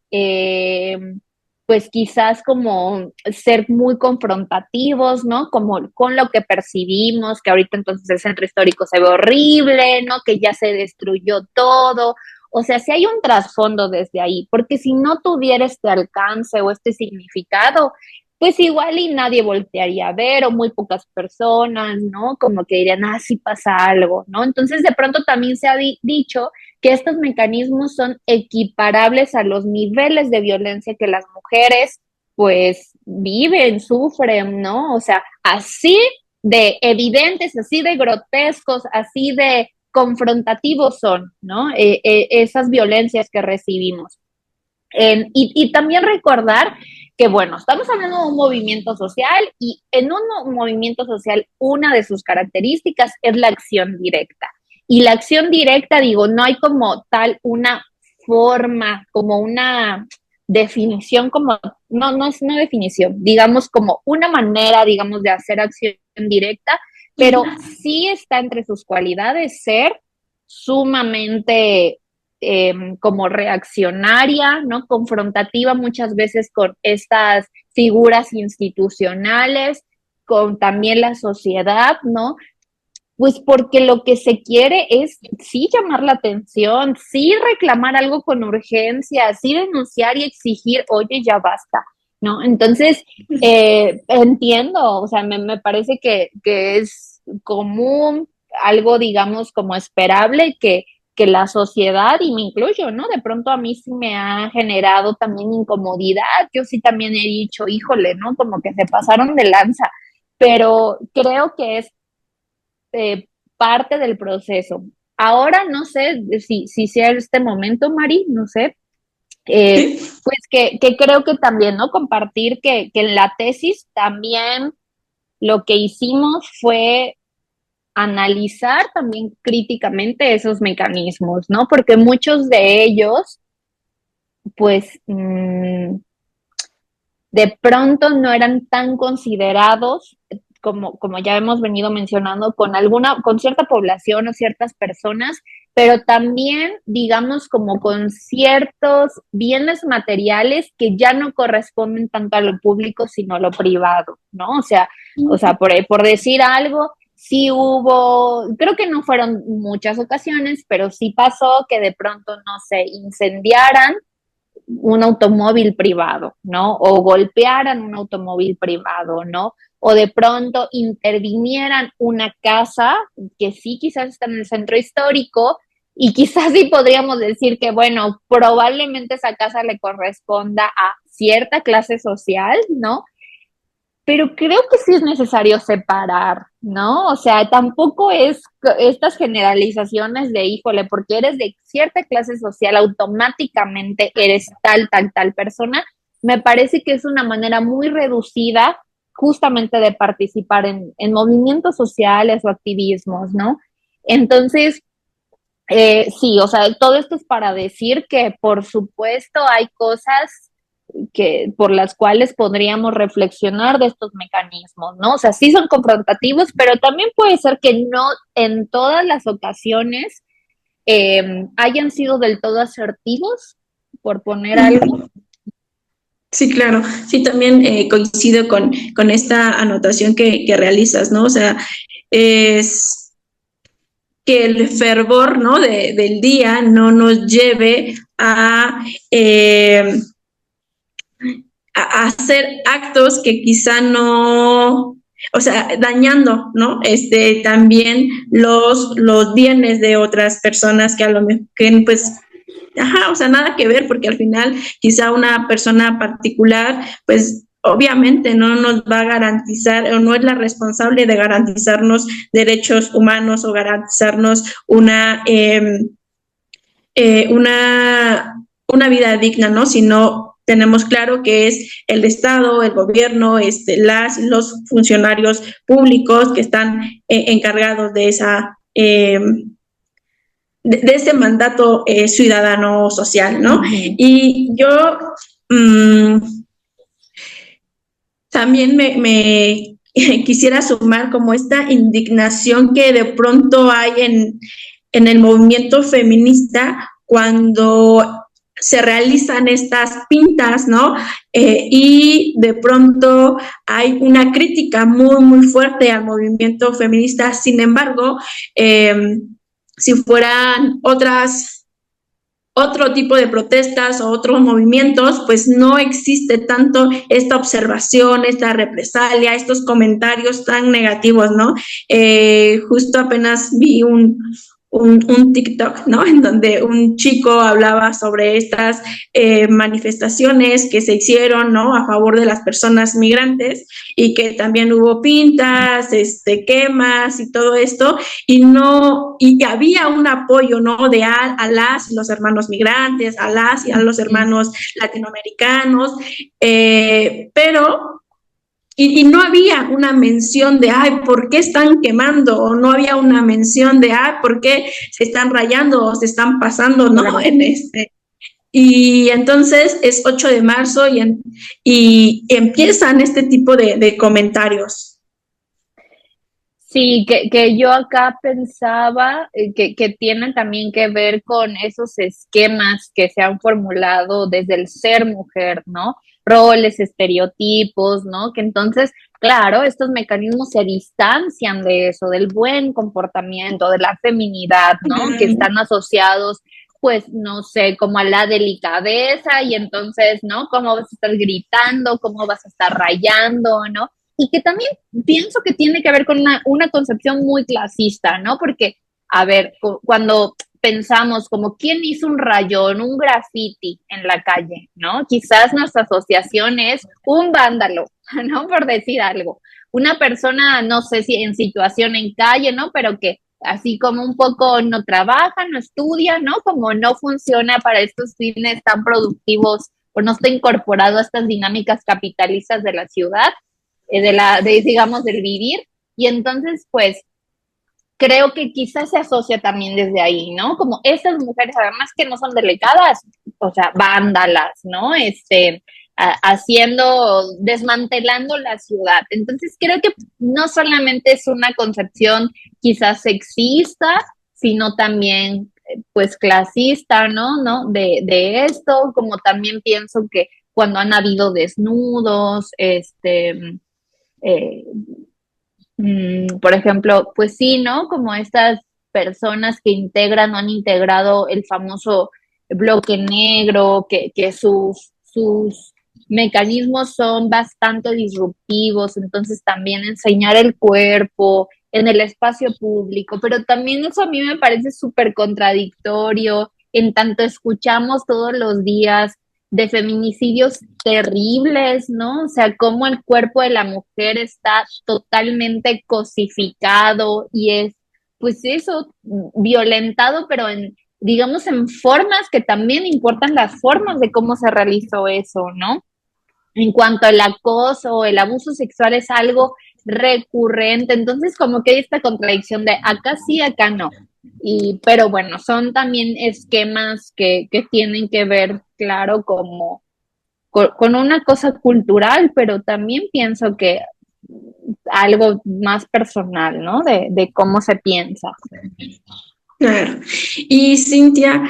C: pues quizás como ser muy confrontativos, ¿no? Como con lo que percibimos, que ahorita entonces el centro histórico se ve horrible, ¿no? Que ya se destruyó todo. O sea, si hay un trasfondo desde ahí, porque si no tuviera este alcance o este significado, pues igual y nadie voltearía a ver o muy pocas personas, ¿no? Como que dirían, ah, sí pasa algo, ¿no? Entonces de pronto también se ha dicho que estos mecanismos son equiparables a los niveles de violencia que las mujeres pues viven, sufren, ¿no? O sea, así de evidentes, así de grotescos, así de confrontativos son, ¿no? Esas violencias que recibimos. Y también recordar que, bueno, estamos hablando de un movimiento social y en un movimiento social una de sus características es la acción directa. Y la acción directa, digo, no hay como tal una forma, como una definición, como, no es una definición, digamos como una manera, digamos, de hacer acción directa, pero sí está entre sus cualidades ser sumamente como reaccionaria, ¿no? Confrontativa muchas veces con estas figuras institucionales, con también la sociedad, ¿no? Pues porque lo que se quiere es sí llamar la atención, sí reclamar algo con urgencia, sí denunciar y exigir, oye, ya basta, ¿no? Entonces, entiendo, o sea, me parece que es común, algo, digamos, como esperable que la sociedad, y me incluyo, ¿no? De pronto a mí sí me ha generado también incomodidad, yo sí también he dicho, híjole, ¿no? Como que se pasaron de lanza, pero creo que es parte del proceso. Ahora no sé si sea este momento, Mari, no sé,
B: Sí,
C: pues que creo que también, ¿no? Compartir que en la tesis también lo que hicimos fue analizar también críticamente esos mecanismos, ¿no? Porque muchos de ellos, pues, de pronto no eran tan considerados como ya hemos venido mencionando, con cierta población o ciertas personas, pero también, digamos, como con ciertos bienes materiales que ya no corresponden tanto a lo público, sino a lo privado, ¿no? O sea, por decir algo, sí hubo, creo que no fueron muchas ocasiones, pero sí pasó que de pronto, no sé, incendiaran un automóvil privado, ¿no? O golpearan un automóvil privado, ¿no? O de pronto intervinieran una casa que sí quizás está en el centro histórico y quizás sí podríamos decir que, bueno, probablemente esa casa le corresponda a cierta clase social, ¿no? Pero creo que sí es necesario separar, ¿no? O sea, tampoco es estas generalizaciones de, híjole, porque eres de cierta clase social, automáticamente eres tal persona. Me parece que es una manera muy reducida justamente de participar en movimientos sociales o activismos, ¿no? Entonces, sí, o sea, todo esto es para decir que por supuesto hay cosas por las cuales podríamos reflexionar de estos mecanismos, ¿no? O sea, sí son confrontativos, pero también puede ser que no en todas las ocasiones hayan sido del todo asertivos, por poner algo.
B: sí, claro. Sí, también coincido con esta anotación que realizas, ¿no? O sea, es que el fervor, ¿no? Del día no nos lleve a hacer actos que quizá no, o sea, dañando, ¿no? También los bienes de otras personas que a lo mejor, que pues, ajá, o sea, nada que ver, porque al final quizá una persona particular, pues obviamente no nos va a garantizar o no es la responsable de garantizarnos derechos humanos o garantizarnos una vida digna, ¿no? Sino tenemos claro que es el Estado, el gobierno, los funcionarios públicos que están encargados de ese mandato ciudadano social, ¿no?
C: Uh-huh.
B: Y yo también me quisiera sumar como esta indignación que de pronto hay en el movimiento feminista cuando se realizan estas pintas, ¿no? Y de pronto hay una crítica muy, muy fuerte al movimiento feminista. Sin embargo, si fueran otro tipo de protestas o otros movimientos, pues no existe tanto esta observación, esta represalia, estos comentarios tan negativos, ¿no? Justo apenas vi un TikTok, ¿no? En donde un chico hablaba sobre estas manifestaciones que se hicieron, ¿no? A favor de las personas migrantes y que también hubo pintas, quemas y todo esto y había un apoyo, ¿no? A las y los hermanos migrantes, a las y a los hermanos latinoamericanos, pero y no había una mención de, ay, ¿por qué están quemando? O no había una mención de, ay, ¿por qué se están rayando o se están pasando, ¿no?
C: Claro.
B: Y entonces es 8 de marzo y empiezan este tipo de comentarios.
C: Sí, que yo acá pensaba que tienen también que ver con esos esquemas que se han formulado desde el ser mujer, ¿no? Roles, estereotipos, ¿no? Que entonces claro, estos mecanismos se distancian de eso, del buen comportamiento, de la feminidad, ¿no? Que están asociados, pues, no sé, como a la delicadeza y entonces, ¿no? ¿Cómo vas a estar gritando? ¿Cómo vas a estar rayando? ¿No? Y que también pienso que tiene que ver con una concepción muy clasista, ¿no? Porque, a ver, cuando pensamos como quién hizo un rayón, un graffiti en la calle, ¿no? Quizás nuestra asociación es un vándalo, ¿no? Por decir algo. Una persona, no sé si en situación en calle, ¿no? Pero que así como un poco no trabaja, no estudia, ¿no? Como no funciona para estos fines tan productivos o no está incorporado a estas dinámicas capitalistas de la ciudad, digamos, del vivir. Y entonces, pues, creo que quizás se asocia también desde ahí, ¿no? Como estas mujeres, además que no son delicadas, o sea, vándalas, ¿no? Desmantelando la ciudad. Entonces creo que no solamente es una concepción quizás sexista, sino también pues clasista, ¿no? De esto, como también pienso que cuando han habido desnudos, eh, por ejemplo, pues sí, ¿no? Como estas personas que integran o han integrado el famoso bloque negro, que sus mecanismos son bastante disruptivos, entonces también enseñar el cuerpo en el espacio público, pero también eso a mí me parece súper contradictorio, en tanto escuchamos todos los días de feminicidios terribles, ¿no? O sea, cómo el cuerpo de la mujer está totalmente cosificado y es, pues eso, violentado, pero digamos, en formas que también importan las formas de cómo se realizó eso, ¿no? En cuanto al acoso, el abuso sexual es algo recurrente, entonces como que hay esta contradicción de acá sí, acá no. Pero bueno, son también esquemas que tienen que ver, claro, como con una cosa cultural, pero también pienso que algo más personal, ¿no? De cómo se piensa.
B: Claro. Y Cintia,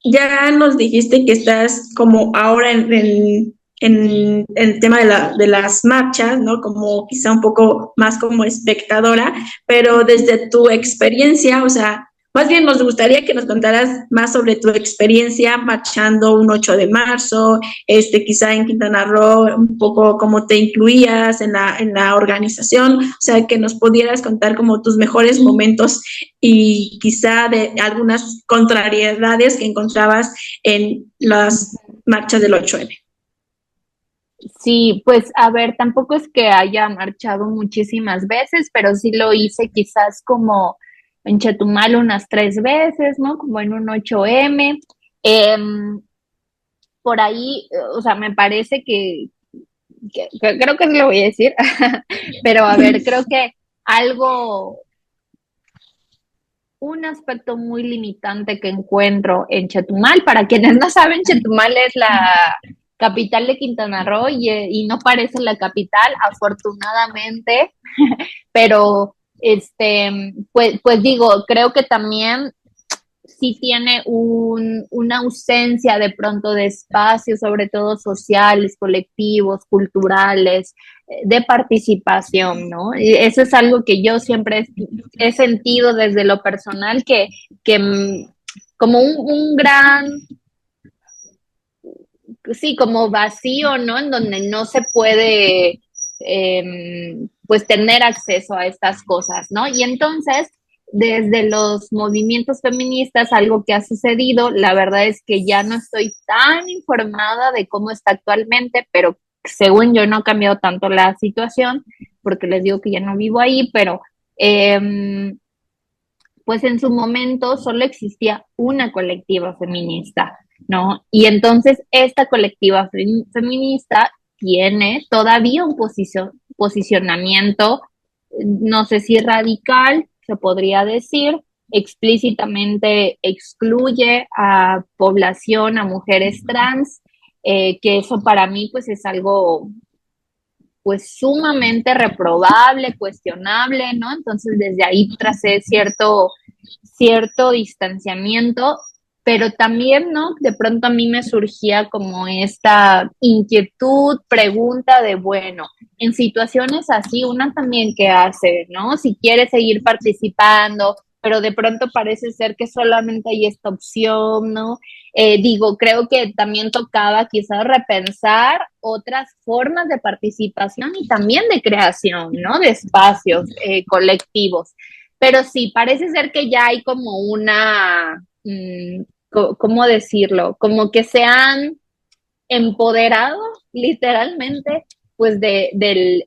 B: ya nos dijiste que estás como ahora en el tema de las marchas, ¿no? Como quizá un poco más como espectadora, pero desde tu experiencia, o sea, más bien nos gustaría que nos contaras más sobre tu experiencia marchando un 8 de marzo, quizá en Quintana Roo, un poco cómo te incluías en la organización, o sea, que nos pudieras contar como tus mejores momentos y quizá de algunas contrariedades que encontrabas en las marchas del 8M.
C: Sí, pues a ver, tampoco es que haya marchado muchísimas veces, pero sí lo hice quizás como en Chetumal unas 3 veces, ¿no? Como en un 8M. Por ahí, o sea, me parece que creo que sí lo voy a decir, pero a ver, creo que algo, un aspecto muy limitante que encuentro en Chetumal, para quienes no saben, Chetumal es la capital de Quintana Roo y no parece la capital, afortunadamente, pero pues digo, creo que también sí tiene una ausencia de pronto de espacios, sobre todo sociales, colectivos, culturales, de participación, ¿no? Y eso es algo que yo siempre he sentido desde lo personal que como un gran, sí, como vacío, ¿no? En donde no se puede, pues, tener acceso a estas cosas, ¿no? Y entonces desde los movimientos feministas, algo que ha sucedido, la verdad es que ya no estoy tan informada de cómo está actualmente, pero según yo no ha cambiado tanto la situación, porque les digo que ya no vivo ahí, pero pues en su momento solo existía una colectiva feminista, ¿no? Y entonces esta colectiva feminista tiene todavía un posicionamiento, no sé si radical, se podría decir, explícitamente excluye a población, a mujeres trans, que eso para mí pues es algo pues sumamente reprobable, cuestionable, ¿no? Entonces desde ahí tracé cierto distanciamiento pero también, ¿no? De pronto a mí me surgía como esta inquietud, pregunta de, bueno, en situaciones así, una también qué hace, ¿no? Si quiere seguir participando, pero de pronto parece ser que solamente hay esta opción, ¿no? Digo, creo que también tocaba quizás repensar otras formas de participación y también de creación, ¿no? De espacios colectivos. Pero sí, parece ser que ya hay como una, ¿cómo decirlo? Como que se han empoderado literalmente, pues de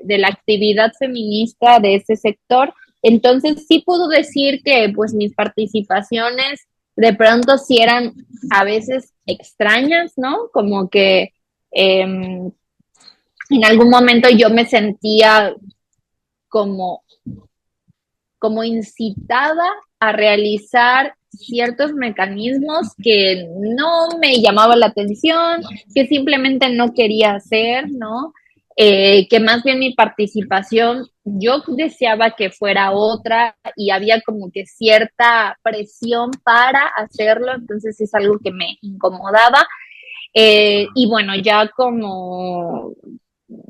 C: la actividad feminista de ese sector. Entonces sí puedo decir que pues mis participaciones de pronto sí eran a veces extrañas, ¿no? Como que en algún momento yo me sentía como como incitada a realizar ciertos mecanismos que no me llamaba la atención, que simplemente no quería hacer, ¿no? Que más bien mi participación, yo deseaba que fuera otra y había como que cierta presión para hacerlo, entonces es algo que me incomodaba. Y bueno, ya como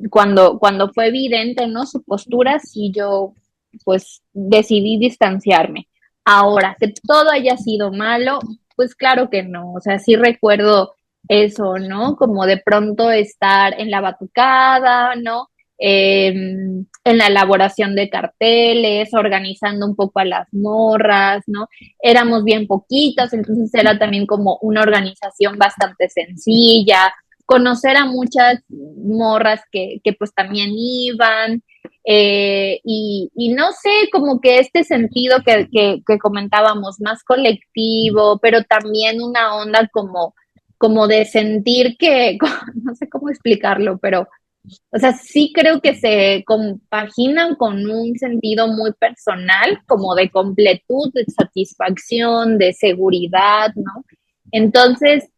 C: cuando fue evidente, ¿no? Su postura, sí yo pues decidí distanciarme. Ahora, que todo haya sido malo, pues claro que no, o sea, sí recuerdo eso, ¿no? Como de pronto estar en la batucada, ¿no? En la elaboración de carteles, organizando un poco a las morras, ¿no? Éramos bien poquitas, entonces era también como una organización bastante sencilla, conocer a muchas morras que pues también iban, y no sé, como que este sentido que comentábamos, más colectivo, pero también una onda como de sentir que, no sé cómo explicarlo, pero, o sea, sí creo que se compaginan con un sentido muy personal, como de completud, de satisfacción, de seguridad, ¿no? Entonces,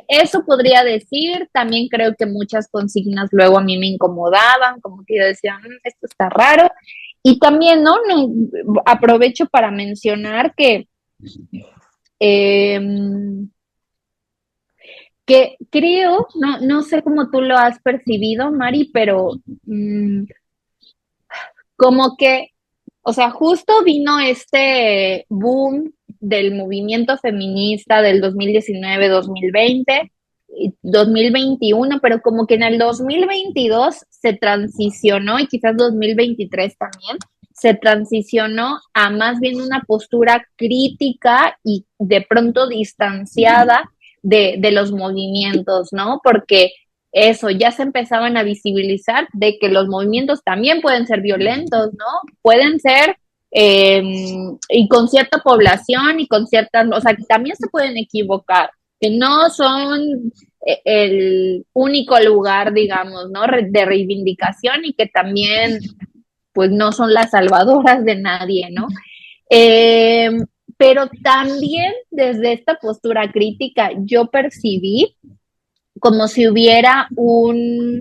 C: eso podría decir, también creo que muchas consignas luego a mí me incomodaban, como que yo decía, esto está raro. Y también, ¿no? Aprovecho para mencionar eh, que creo, no sé cómo tú lo has percibido, Mari, pero como que, o sea, justo vino este boom del movimiento feminista del 2019, 2020, 2021, pero como que en el 2022 se transicionó y quizás 2023 también se transicionó a más bien una postura crítica y de pronto distanciada de los movimientos, ¿no? Porque eso, ya se empezaban a visibilizar de que los movimientos también pueden ser violentos, ¿no? Pueden ser, y con cierta población y con ciertas, o sea, que también se pueden equivocar, que no son el único lugar, digamos, ¿no? De reivindicación y que también, pues, no son las salvadoras de nadie, ¿no? Eh, pero también desde esta postura crítica yo percibí como si hubiera mm,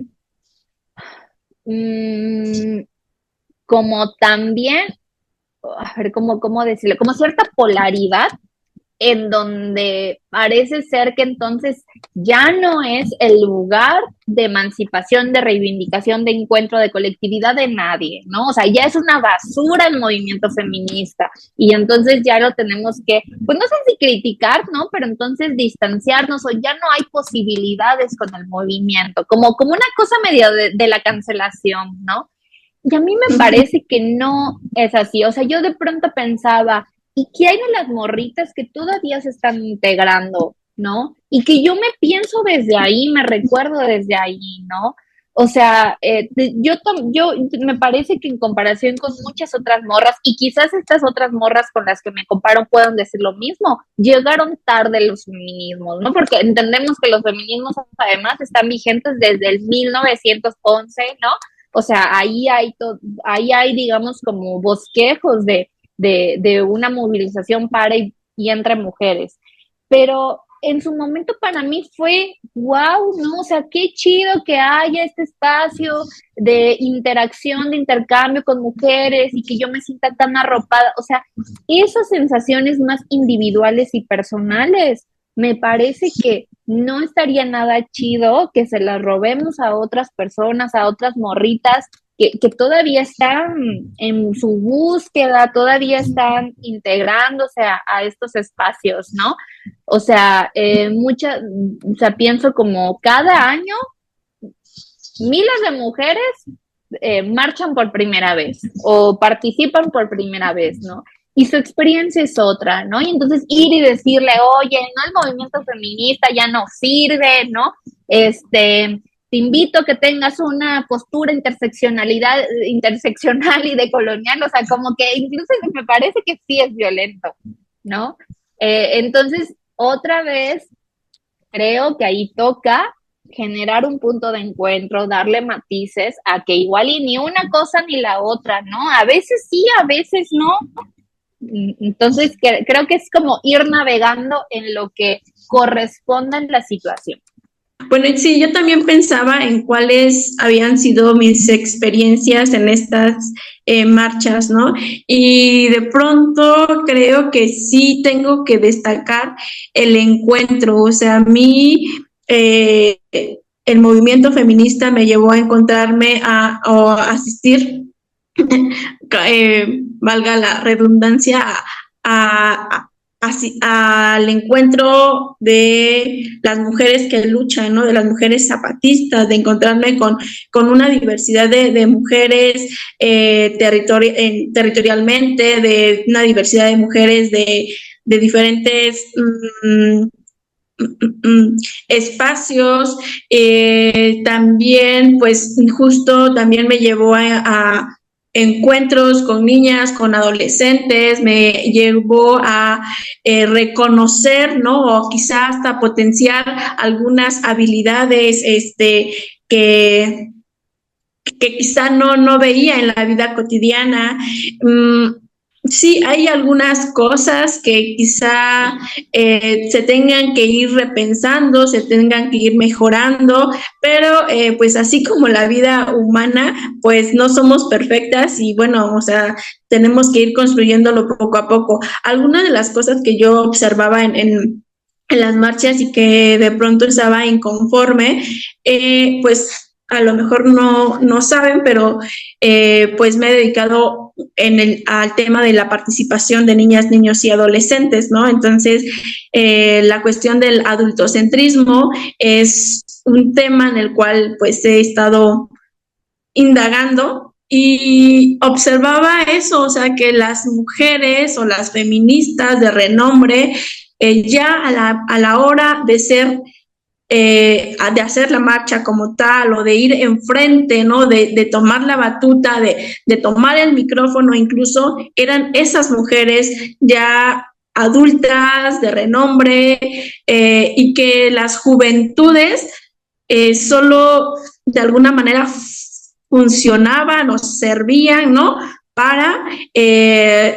C: como también, a ver, cómo decirlo, como cierta polaridad en donde parece ser que entonces ya no es el lugar de emancipación, de reivindicación, de encuentro, de colectividad de nadie, ¿no? O sea, ya es una basura el movimiento feminista y entonces ya lo tenemos que, pues no sé si criticar, ¿no? Pero entonces distanciarnos o ya no hay posibilidades con el movimiento, como una cosa medio de la cancelación, ¿no? Y a mí me parece que no es así. O sea, yo de pronto pensaba, ¿y qué hay de las morritas que todavía se están integrando, ¿no? Y que yo me pienso desde ahí, me recuerdo desde ahí, ¿no? O sea, yo me parece que en comparación con muchas otras morras, y quizás estas otras morras con las que me comparo puedan decir lo mismo, llegaron tarde los feminismos, ¿no? Porque entendemos que los feminismos además están vigentes desde el 1911, ¿no? O sea, ahí hay, digamos, como bosquejos de una movilización para y entre mujeres. Pero en su momento para mí fue wow, ¿no? O sea, qué chido que haya este espacio de interacción, de intercambio con mujeres y que yo me sienta tan arropada. O sea, esas sensaciones más individuales y personales, me parece que no estaría nada chido que se las robemos a otras personas, a otras morritas que todavía están en su búsqueda, todavía están integrándose a estos espacios, ¿no? O sea, o sea, pienso como cada año miles de mujeres marchan por primera vez o participan por primera vez, ¿no? Y su experiencia es otra, ¿no? Y entonces ir y decirle, oye, no, el movimiento feminista ya no sirve, ¿no? Te invito a que tengas una postura interseccional y decolonial, o sea, como que incluso me parece que sí es violento, ¿no? Entonces, otra vez, creo que ahí toca generar un punto de encuentro, darle matices a que igual y ni una cosa ni la otra, ¿no? A veces sí, a veces no. Entonces, creo que es como ir navegando en lo que corresponda en la situación.
B: Bueno, sí, yo también pensaba en cuáles habían sido mis experiencias en estas marchas, ¿no? Y de pronto creo que sí tengo que destacar el encuentro, o sea, a mí el movimiento feminista me llevó a encontrarme o a asistir, valga la redundancia, a, al encuentro de las mujeres que luchan, ¿no? De las mujeres zapatistas, de encontrarme con una diversidad de mujeres territorialmente, de una diversidad de mujeres de diferentes espacios. También, pues, justo también me llevó a encuentros con niñas, con adolescentes, me llevó a reconocer, ¿no? O quizás hasta potenciar algunas habilidades que, que quizá no veía en la vida cotidiana. Sí, hay algunas cosas que quizá se tengan que ir repensando, se tengan que ir mejorando, pero pues así como la vida humana, pues no somos perfectas y bueno, o sea, tenemos que ir construyéndolo poco a poco. Algunas de las cosas que yo observaba en las marchas y que de pronto estaba inconforme, pues a lo mejor no saben, pero pues me he dedicado al tema de la participación de niñas, niños y adolescentes, ¿no? Entonces, la cuestión del adultocentrismo es un tema en el cual pues he estado indagando y observaba eso, o sea, que las mujeres o las feministas de renombre ya a la hora de ser de hacer la marcha como tal o de ir enfrente, ¿no? De tomar la batuta, de tomar el micrófono, incluso eran esas mujeres ya adultas, de renombre, y que las juventudes solo de alguna manera funcionaban o servían, ¿no? Para,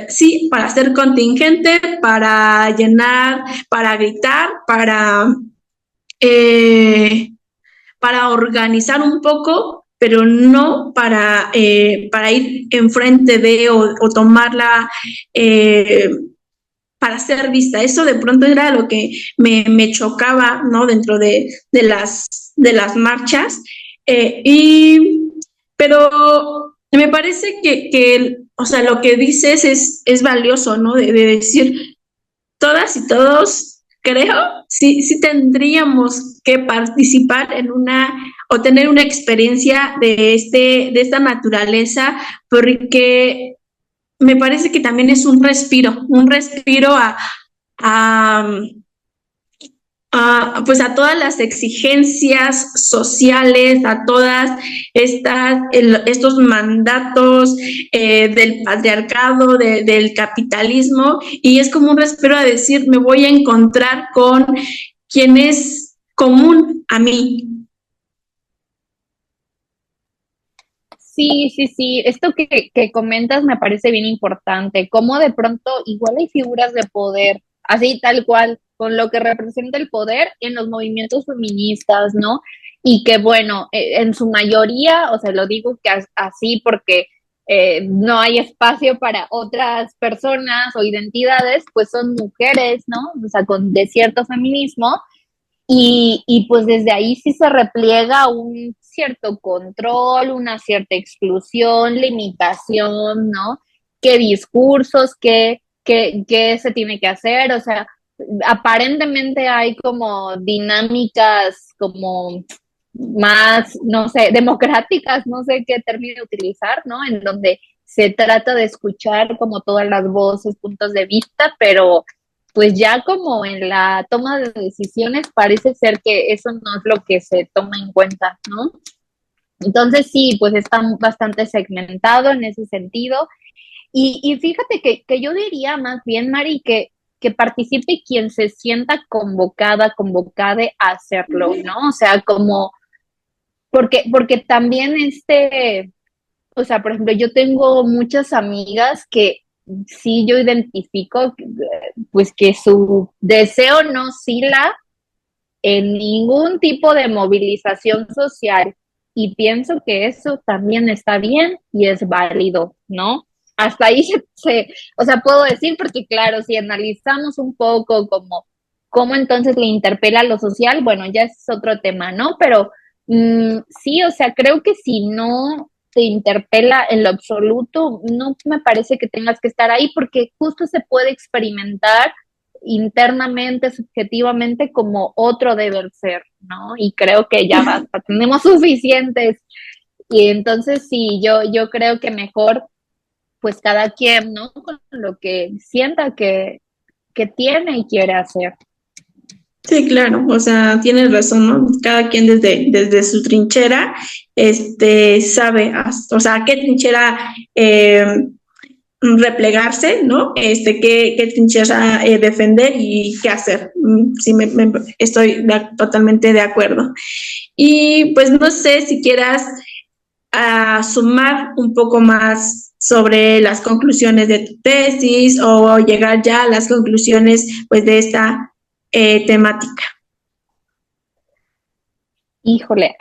B: sí, para ser contingente, para llenar, para gritar, para organizar un poco, pero no para ir enfrente de o tomarla para ser vista. Eso de pronto era lo que me chocaba, ¿no? Dentro de las marchas. Pero me parece que, o sea, lo que dices es valioso, ¿no? De decir, todas y todos, creo, sí tendríamos que participar en o tener una experiencia de esta naturaleza, porque me parece que también es un respiro pues a todas las exigencias sociales, a todas estos mandatos del patriarcado, del capitalismo, y es como un respiro a decir, me voy a encontrar con quien es común a mí.
C: Sí. Esto que comentas me parece bien importante. Cómo de pronto igual hay figuras de poder así tal cual, con lo que representa el poder en los movimientos feministas, ¿no? Y que bueno, en su mayoría, o sea, lo digo que así porque no hay espacio para otras personas o identidades, pues son mujeres, ¿no? O sea, de cierto feminismo, y pues desde ahí sí se repliega un cierto control, una cierta exclusión, limitación, ¿no? ¿Qué discursos, qué se tiene que hacer? O sea, aparentemente hay como dinámicas como más, no sé, democráticas, no sé qué término utilizar, ¿no? En donde se trata de escuchar como todas las voces, puntos de vista, pero pues ya como en la toma de decisiones parece ser que eso no es lo que se toma en cuenta, ¿no? Entonces sí, pues está bastante segmentado en ese sentido. Y fíjate que yo diría más bien, Mari, que participe quien se sienta convocada, convocade a hacerlo, ¿no? O sea, como, porque también o sea, por ejemplo, yo tengo muchas amigas que sí yo identifico, pues que su deseo no oscila en ningún tipo de movilización social y pienso que eso también está bien y es válido, ¿no? Hasta ahí o sea, puedo decir porque claro, si analizamos un poco como cómo entonces le interpela lo social, bueno, ya es otro tema, ¿no? Pero sí, o sea, creo que si no te interpela en lo absoluto, no me parece que tengas que estar ahí porque justo se puede experimentar internamente, subjetivamente, como otro deber ser, ¿no? Y creo que ya basta, tenemos suficientes. Y entonces sí, yo creo que mejor, pues cada quien, ¿no? Con lo que sienta que tiene y quiere hacer.
B: Sí, claro, o sea, tienes razón, ¿no? Cada quien desde su trinchera, sabe, o sea, qué trinchera replegarse, ¿no? Qué trinchera defender y qué hacer. Sí, estoy totalmente de acuerdo. Y pues no sé si quieras sumar un poco más sobre las conclusiones de tu tesis o llegar ya a las conclusiones, pues, de esta temática.
C: Híjole,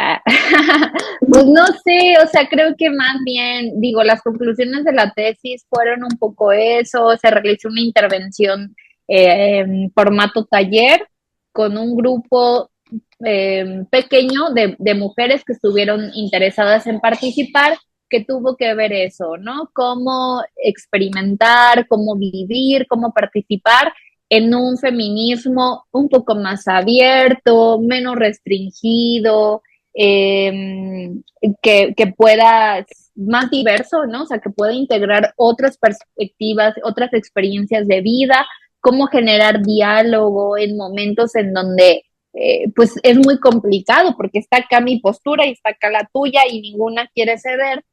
C: pues no sé, o sea, creo que más bien, digo, las conclusiones de la tesis fueron un poco eso, se realizó una intervención en formato taller con un grupo pequeño de mujeres que estuvieron interesadas en participar, que tuvo que ver eso, ¿no? Cómo experimentar, cómo vivir, cómo participar en un feminismo un poco más abierto, menos restringido, que pueda más diverso, ¿no? O sea, que pueda integrar otras perspectivas, otras experiencias de vida, cómo generar diálogo en momentos en donde pues es muy complicado porque está acá mi postura y está acá la tuya y ninguna quiere ceder.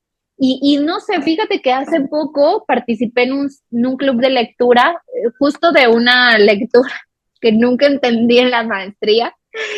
C: Y no sé, fíjate que hace poco participé en un club de lectura, justo de una lectura que nunca entendí en la maestría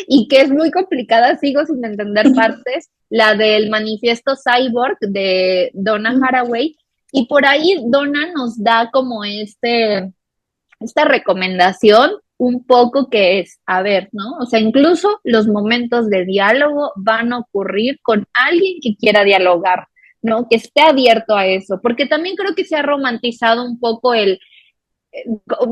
C: y que es muy complicada, sigo sin entender partes, la del manifiesto Cyborg de Donna Haraway. Y por ahí Donna nos da como esta recomendación un poco que es, a ver, ¿no? O sea, incluso los momentos de diálogo van a ocurrir con alguien que quiera dialogar, ¿no? Que esté abierto a eso, porque también creo que se ha romantizado un poco de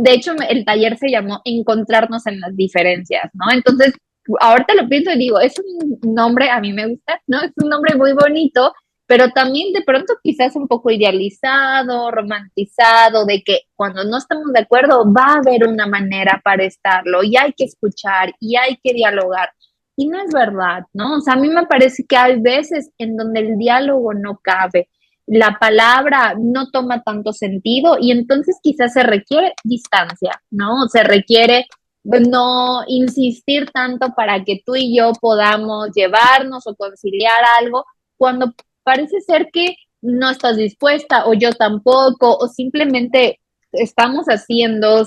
C: hecho, el taller se llamó Encontrarnos en las diferencias, ¿no? Entonces, ahorita lo pienso y digo, es un nombre, a mí me gusta, ¿no? Es un nombre muy bonito, pero también de pronto quizás un poco idealizado, romantizado, de que cuando no estamos de acuerdo va a haber una manera para estarlo y hay que escuchar y hay que dialogar. Y no es verdad, ¿no? O sea, a mí me parece que hay veces en donde el diálogo no cabe, la palabra no toma tanto sentido y entonces quizás se requiere distancia, ¿no? Se requiere no insistir tanto para que tú y yo podamos llevarnos o conciliar algo cuando parece ser que no estás dispuesta o yo tampoco o simplemente estamos haciendo,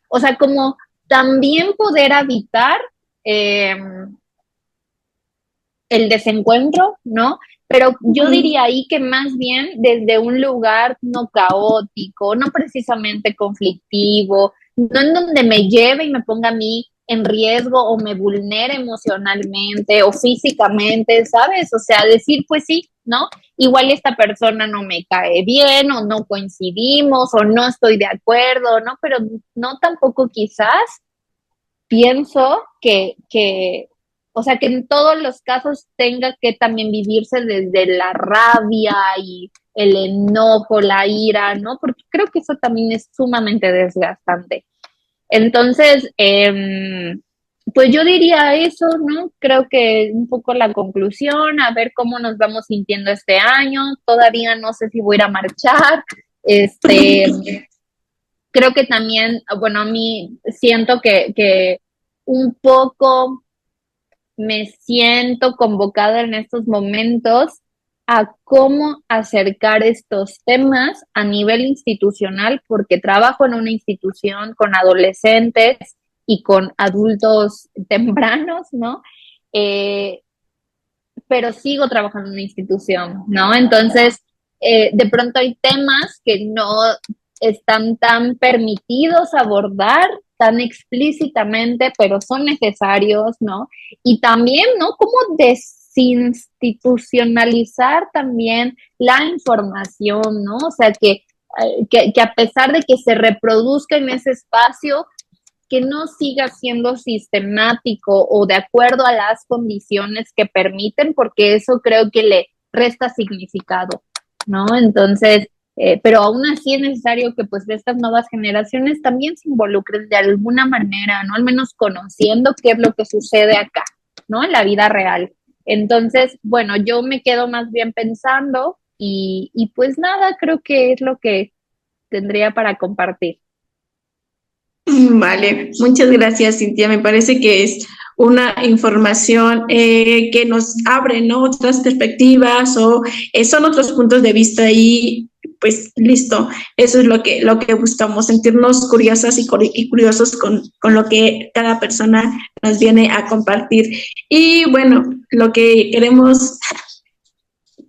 C: o sea, como también poder habitar eh, el desencuentro, ¿no? Pero yo diría ahí que más bien desde un lugar no caótico, no precisamente conflictivo, no en donde me lleve y me ponga a mí en riesgo o me vulnere emocionalmente o físicamente, ¿sabes? O sea, decir, pues sí, ¿no? Igual esta persona no me cae bien o no coincidimos o no estoy de acuerdo, ¿no? Pero no tampoco quizás pienso o sea, que en todos los casos tenga que también vivirse desde la rabia y el enojo, la ira, ¿no? Porque creo que eso también es sumamente desgastante. Entonces, pues yo diría eso, ¿no? Creo que un poco la conclusión, a ver cómo nos vamos sintiendo este año. Todavía no sé si voy a ir a marchar. Creo que también, bueno, a mí siento que un poco me siento convocada en estos momentos a cómo acercar estos temas a nivel institucional, porque trabajo en una institución con adolescentes y con adultos tempranos, ¿no? Eh, pero sigo trabajando en una institución, ¿no? Entonces, de pronto hay temas que no están tan permitidos abordar tan explícitamente, pero son necesarios, ¿no? Y también, ¿no? Cómo desinstitucionalizar también la información, ¿no? O sea, que a pesar de que se reproduzca en ese espacio, que no siga siendo sistemático o de acuerdo a las condiciones que permiten, porque eso creo que le resta significado, ¿no? Entonces, pero aún así es necesario que pues estas nuevas generaciones también se involucren de alguna manera, ¿no? Al menos conociendo qué es lo que sucede acá, ¿no? En la vida real. Entonces, bueno, yo me quedo más bien pensando y pues nada, creo que es lo que tendría para compartir.
B: Vale, muchas gracias, Cintia. Me parece que es una información que nos abre, ¿no? Otras perspectivas o son otros puntos de vista y pues listo. Eso es lo que buscamos, sentirnos curiosas y curiosos con lo que cada persona nos viene a compartir. Y bueno, lo que queremos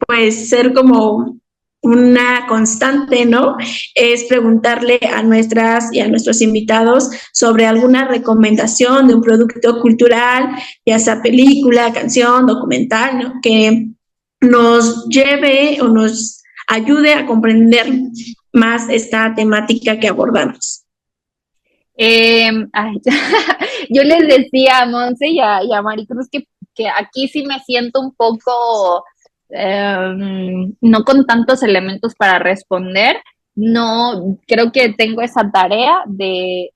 B: pues ser como una constante, ¿no? Es preguntarle a nuestras y a nuestros invitados sobre alguna recomendación de un producto cultural, ya sea película, canción, documental, ¿no? Que nos lleve o nos ayude a comprender más esta temática que abordamos.
C: Ay, yo les decía a Monse y a Maricruz que aquí sí me siento un poco no con tantos elementos para responder. No, creo que tengo esa tarea de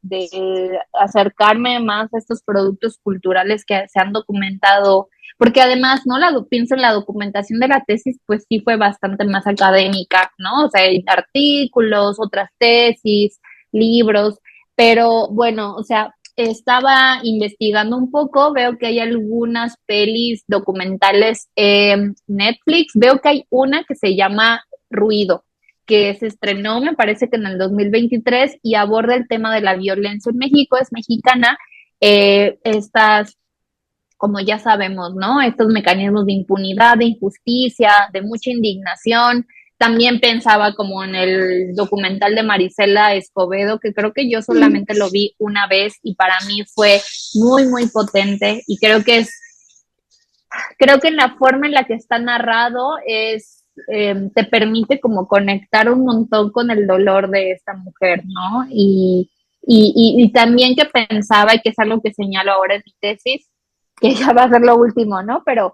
C: acercarme más a estos productos culturales que se han documentado, porque además, ¿no? Pienso en la documentación de la tesis, pues sí fue bastante más académica, ¿no? O sea, hay artículos, otras tesis, libros, pero bueno, o sea, estaba investigando un poco, veo que hay algunas pelis documentales en Netflix, veo que hay una que se llama Ruido, que se estrenó, me parece que en el 2023 y aborda el tema de la violencia en México, es mexicana, estas, como ya sabemos, ¿no? Estos mecanismos de impunidad, de injusticia, de mucha indignación. También pensaba como en el documental de Marisela Escobedo, que creo que yo solamente lo vi una vez y para mí fue muy, muy potente y creo que en la forma en la que está narrado te permite como conectar un montón con el dolor de esta mujer, ¿no? Y también que pensaba, y que es algo que señalo ahora en mi tesis, que ya va a ser lo último, ¿no? Pero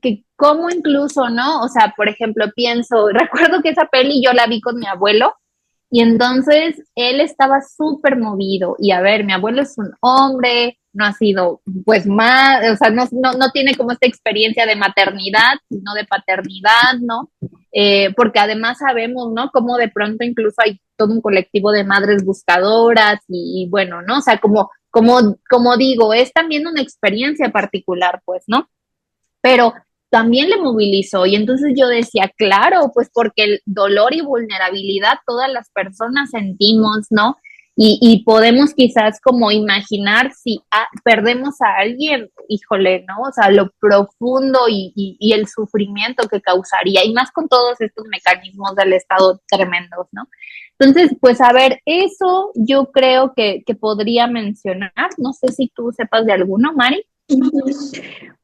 C: que como incluso, ¿no? O sea, por ejemplo, recuerdo que esa peli yo la vi con mi abuelo y entonces él estaba súper movido y a ver, mi abuelo es un hombre, no ha sido pues más, o sea, no tiene como esta experiencia de maternidad, sino de paternidad, ¿no? Porque además sabemos, ¿no? Cómo de pronto incluso hay todo un colectivo de madres buscadoras y bueno, ¿no? O sea, como digo, es también una experiencia particular, pues, ¿no? Pero también le movilizó y entonces yo decía, claro, pues porque el dolor y vulnerabilidad todas las personas sentimos, ¿no? y podemos quizás como imaginar si perdemos a alguien, híjole, ¿no? O sea, lo profundo y el sufrimiento que causaría, y más con todos estos mecanismos del Estado tremendos, ¿no? Entonces, pues a ver, eso yo creo que podría mencionar, no sé si tú sepas de alguno, Mari.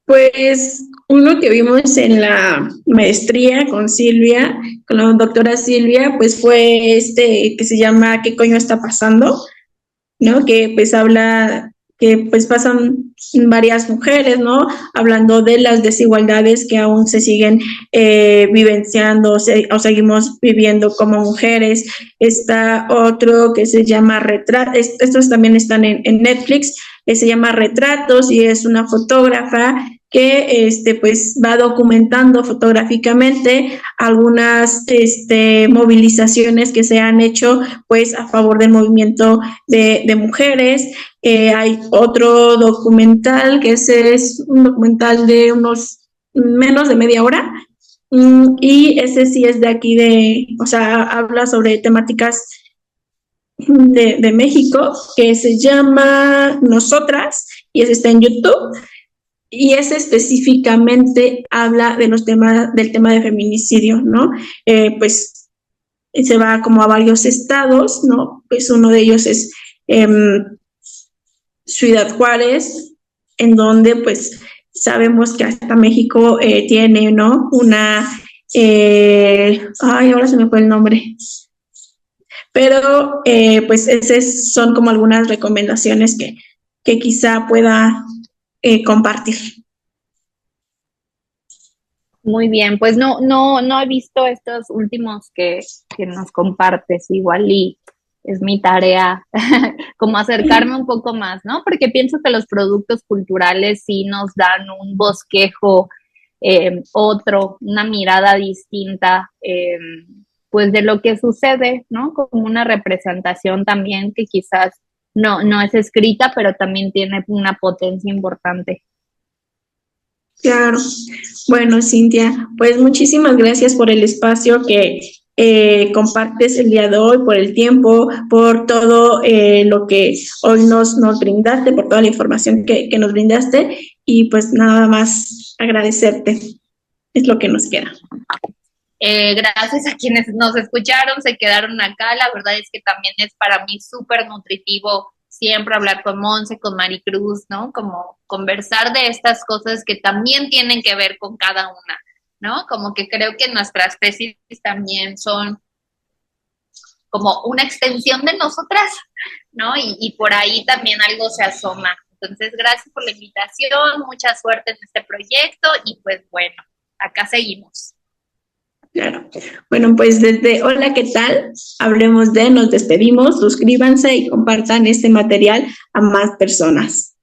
B: Pues uno que vimos en la maestría con Silvia, con la doctora Silvia, pues fue que se llama ¿Qué coño está pasando? ¿No? Que pues habla que pues pasan varias mujeres, ¿no? Hablando de las desigualdades que aún se siguen vivenciando o seguimos viviendo como mujeres. Está otro que se llama estos también están en Netflix, que se llama Retratos y es una fotógrafa que pues va documentando fotográficamente algunas movilizaciones que se han hecho pues a favor del movimiento de mujeres. Hay otro documental que es un documental de unos menos de media hora, y ese sí es de aquí o sea, habla sobre temáticas de México, que se llama Nosotras, y ese está en YouTube. Y ese específicamente habla de del tema de feminicidio, ¿no? Pues se va como a varios estados, ¿no? Pues uno de ellos es Ciudad Juárez, en donde pues sabemos que hasta México tiene, ¿no? Ahora se me fue el nombre. Pero pues esas son como algunas recomendaciones que quizá pueda compartir.
C: Muy bien, pues no he visto estos últimos que nos compartes, igual y es mi tarea como acercarme un poco más, ¿no? Porque pienso que los productos culturales sí nos dan un bosquejo, una mirada distinta, pues de lo que sucede, ¿no? Como una representación también que quizás no es escrita, pero también tiene una potencia importante.
B: Claro. Bueno, Cintia, pues muchísimas gracias por el espacio que compartes el día de hoy, por el tiempo, por todo lo que hoy nos brindaste, por toda la información que nos brindaste, y pues nada más agradecerte, es lo que nos queda.
C: Gracias a quienes nos escucharon, se quedaron acá, la verdad es que también es para mí súper nutritivo siempre hablar con Monse, con Maricruz, ¿no? Como conversar de estas cosas que también tienen que ver con cada una, ¿no? Como que creo que nuestras tesis también son como una extensión de nosotras, ¿no? Y por ahí también algo se asoma. Entonces, gracias por la invitación, mucha suerte en este proyecto y pues bueno, acá seguimos.
B: Claro. Bueno, pues desde Hola, ¿qué tal? Nos despedimos, suscríbanse y compartan este material a más personas.